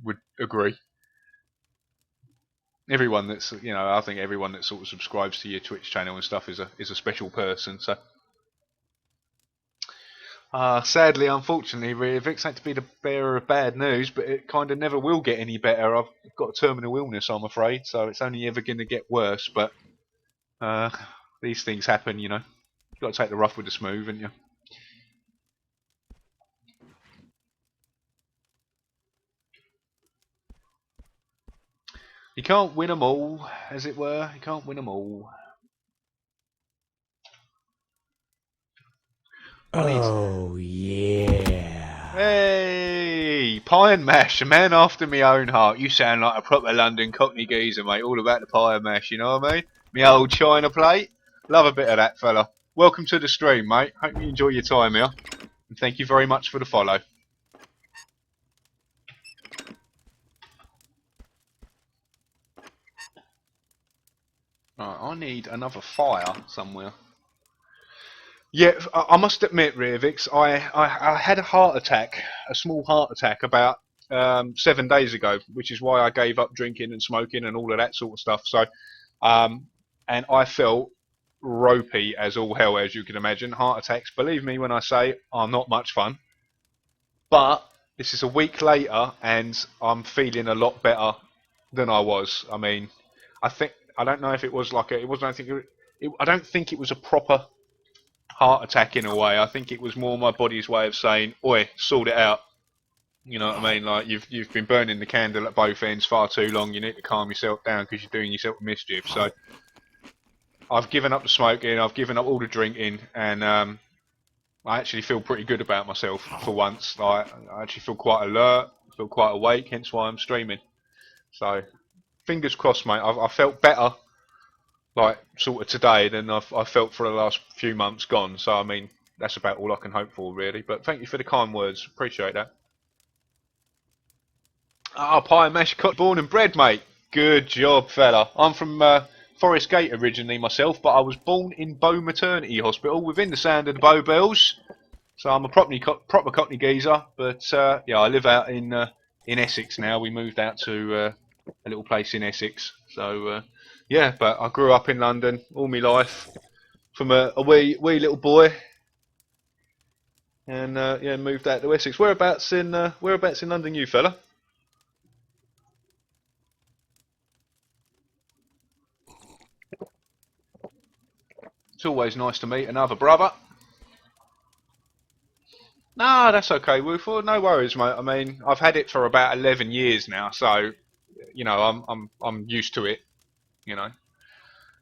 would agree. Everyone that's I think everyone that sort of subscribes to your Twitch channel and stuff is a special person. So, sadly, unfortunately, Reavix, I hate to be the bearer of bad news, but it kind of never will get any better. I've got a terminal illness, I'm afraid, so it's only ever going to get worse. But these things happen, You've got to take the rough with the smooth, haven't you? You can't win them all, as it were. You can't win them all. Oh, yeah. Hey! Pie and mash, a man after my own heart. You sound like a proper London Cockney geezer, mate. All about the pie and mash, you know what I mean? Me old china plate. Love a bit of that, fella. Welcome to the stream, mate. Hope you enjoy your time here. And thank you very much for the follow. Right, I need another fire somewhere. Yeah, I must admit, Reavix, I had a heart attack, a small heart attack about 7 days ago, which is why I gave up drinking and smoking and all of that sort of stuff. So, and I felt ropey as all hell, as you can imagine. Heart attacks, believe me when I say, are not much fun. But this is a week later, and I'm feeling a lot better than I was. I mean, I don't know if it was like a, it wasn't. I don't think it was a proper heart attack in a way. I think it was more my body's way of saying, "Oi, sort it out." You know what I mean? Like you've been burning the candle at both ends far too long. You need to calm yourself down because you're doing yourself a mischief. So I've given up the smoking. I've given up all the drinking, and I actually feel pretty good about myself for once. Like I actually feel quite alert, feel quite awake. Hence why I'm streaming. So fingers crossed, mate. I felt better, like sort of today, than I felt for the last few months gone. So I mean, that's about all I can hope for, really. But thank you for the kind words. Appreciate that. Oh, pie and mash, born and bred, mate. Good job, fella. I'm from Forest Gate originally myself, but I was born in Bow Maternity Hospital within the sound of the Bow Bells. So I'm a proper Cockney geezer. But yeah, I live out in Essex now. We moved out to a little place in Essex. So yeah, but I grew up in London all my life from a wee little boy, and yeah, moved out to Essex. Whereabouts in London, you fella? It's always nice to meet another brother. No, that's okay, Wooford. No worries, mate. I mean, I've had it for about 11 years now, so you know, I'm used to it. You know,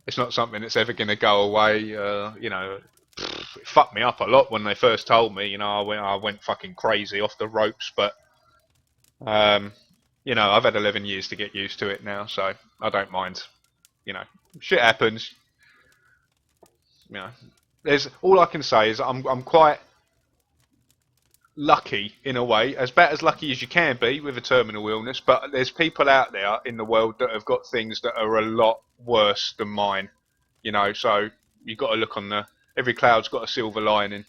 it's not something that's ever going to go away. You know, it fucked me up a lot when they first told me. You know, I went fucking crazy off the ropes, but you know, I've had 11 years to get used to it now, so I don't mind. You know, shit happens. You know, there's all I can say is I'm quite lucky in a way, as lucky as you can be with a terminal illness, but there's people out there in the world that have got things that are a lot worse than mine, you know, so you've got to look on every cloud's got a silver lining,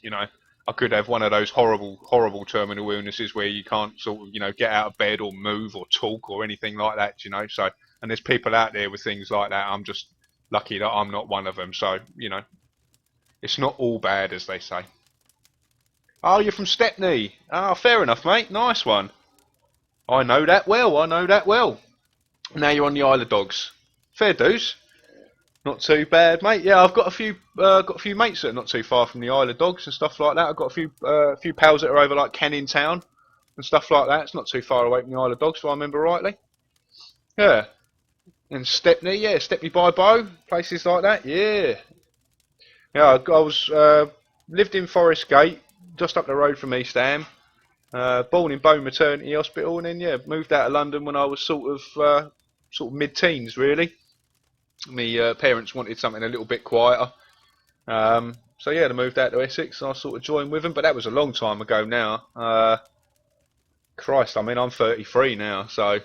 you know. I could have one of those horrible terminal illnesses where you can't sort of, you know, get out of bed or move or talk or anything like that, you know, so, and there's people out there with things like that. I'm just lucky that I'm not one of them, so, you know, it's not all bad, as they say. Oh, you're from Stepney. Ah, fair enough, mate. Nice one. I know that well. I know that well. Now you're on the Isle of Dogs. Fair dues. Not too bad, mate. Yeah, I've got a few mates that are not too far from the Isle of Dogs and stuff like that. I've got a few pals that are over like Canning Town and stuff like that. It's not too far away from the Isle of Dogs, if I remember rightly. Yeah. And Stepney, yeah, Stepney by Bow, places like that. Yeah. Yeah, I was lived in Forest Gate, just up the road from East Ham. Born in Bow Maternity Hospital, and then yeah, moved out of London when I was sort of mid-teens, really. My parents wanted something a little bit quieter, so yeah, they moved out to Essex, and I sort of joined with them. But that was a long time ago now. Christ, I mean, I'm 33 now, so,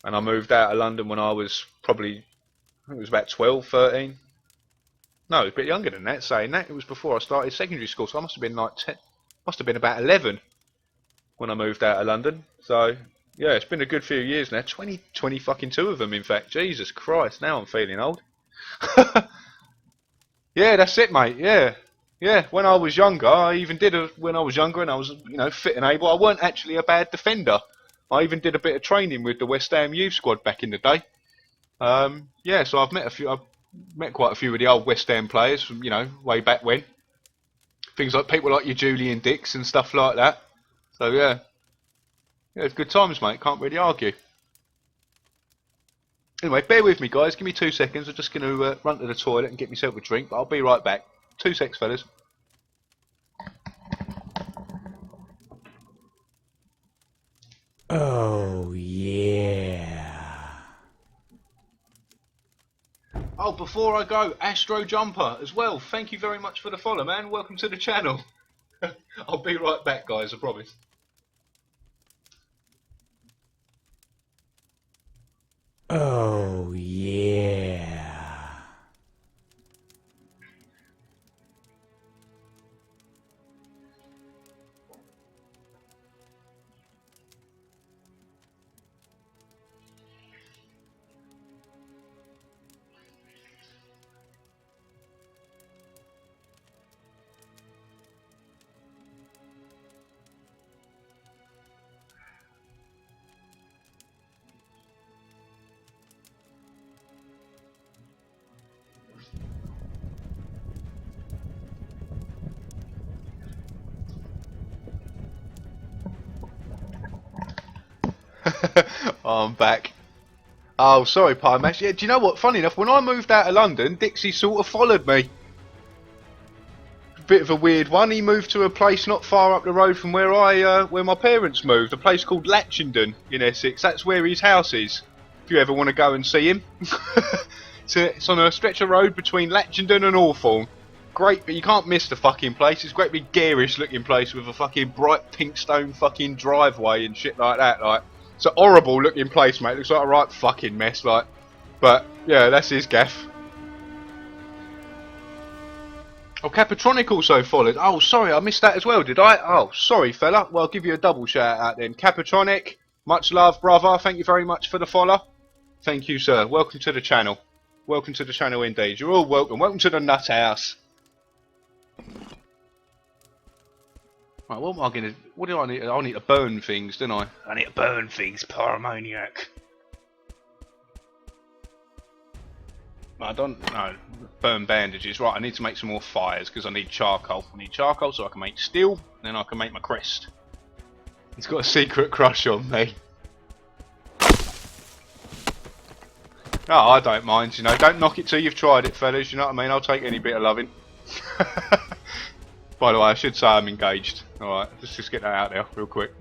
and I moved out of London when I was probably, I think it was about 12, 13. No, a bit younger than that. Saying that, it was before I started secondary school, so I must have been like 10, must have been about 11 when I moved out of London. So yeah, it's been a good few years now. 20 fucking two of them, in fact. Jesus Christ, now I'm feeling old. Yeah, that's it, mate. Yeah, yeah. When I was younger, I even did when I was younger and I was, you know, fit and able. I weren't actually a bad defender. I even did a bit of training with the West Ham youth squad back in the day. Yeah, so I've met quite a few of the old West Ham players from, you know, way back when. Things like people like your Julian Dix and stuff like that. So yeah, yeah, it's good times, mate. Can't really argue. Anyway, bear with me, guys. Give me 2 seconds. I'm just going to run to the toilet and get myself a drink. But I'll be right back. 2 secs, fellas. Oh, yeah. Oh, before I go, Astro Jumper as well. Thank you very much for the follow, man. Welcome to the channel. I'll be right back, guys. I promise. Oh, yeah. Oh, I'm back. Oh, sorry, Pymash. Yeah, do you know what? Funny enough, when I moved out of London, Dixie sort of followed me. Bit of a weird one. He moved to a place not far up the road from where my parents moved. A place called Latchenden in Essex. That's where his house is. If you ever want to go and see him. It's on a stretch of road between Latchenden and Hawthorne. Great, but you can't miss the fucking place. It's a great big garish looking place with a fucking bright pink stone fucking driveway and shit like that. Like, it's a horrible looking place, mate. It looks like a right fucking mess, like. But yeah, that's his gaff. Oh, Capatronic also followed. Oh, sorry, I missed that as well, did I? Oh, sorry, fella. Well, I'll give you a double shout out then. Capatronic, much love, brother. Thank you very much for the follow. Thank you, sir. Welcome to the channel. Welcome to the channel indeed. You're all welcome. Welcome to the nut house. Right, what am I gonna? What do I need? I need to burn things, don't I? I need to burn things, pyromaniac. I don't know. Burn bandages. Right, I need to make some more fires because I need charcoal. I need charcoal so I can make steel, then I can make my crest. He's got a secret crush on me. Oh, I don't mind, you know. Don't knock it till you've tried it, fellas. You know what I mean? I'll take any bit of loving. By the way, I should say I'm engaged. Alright, let's just get that out there real quick.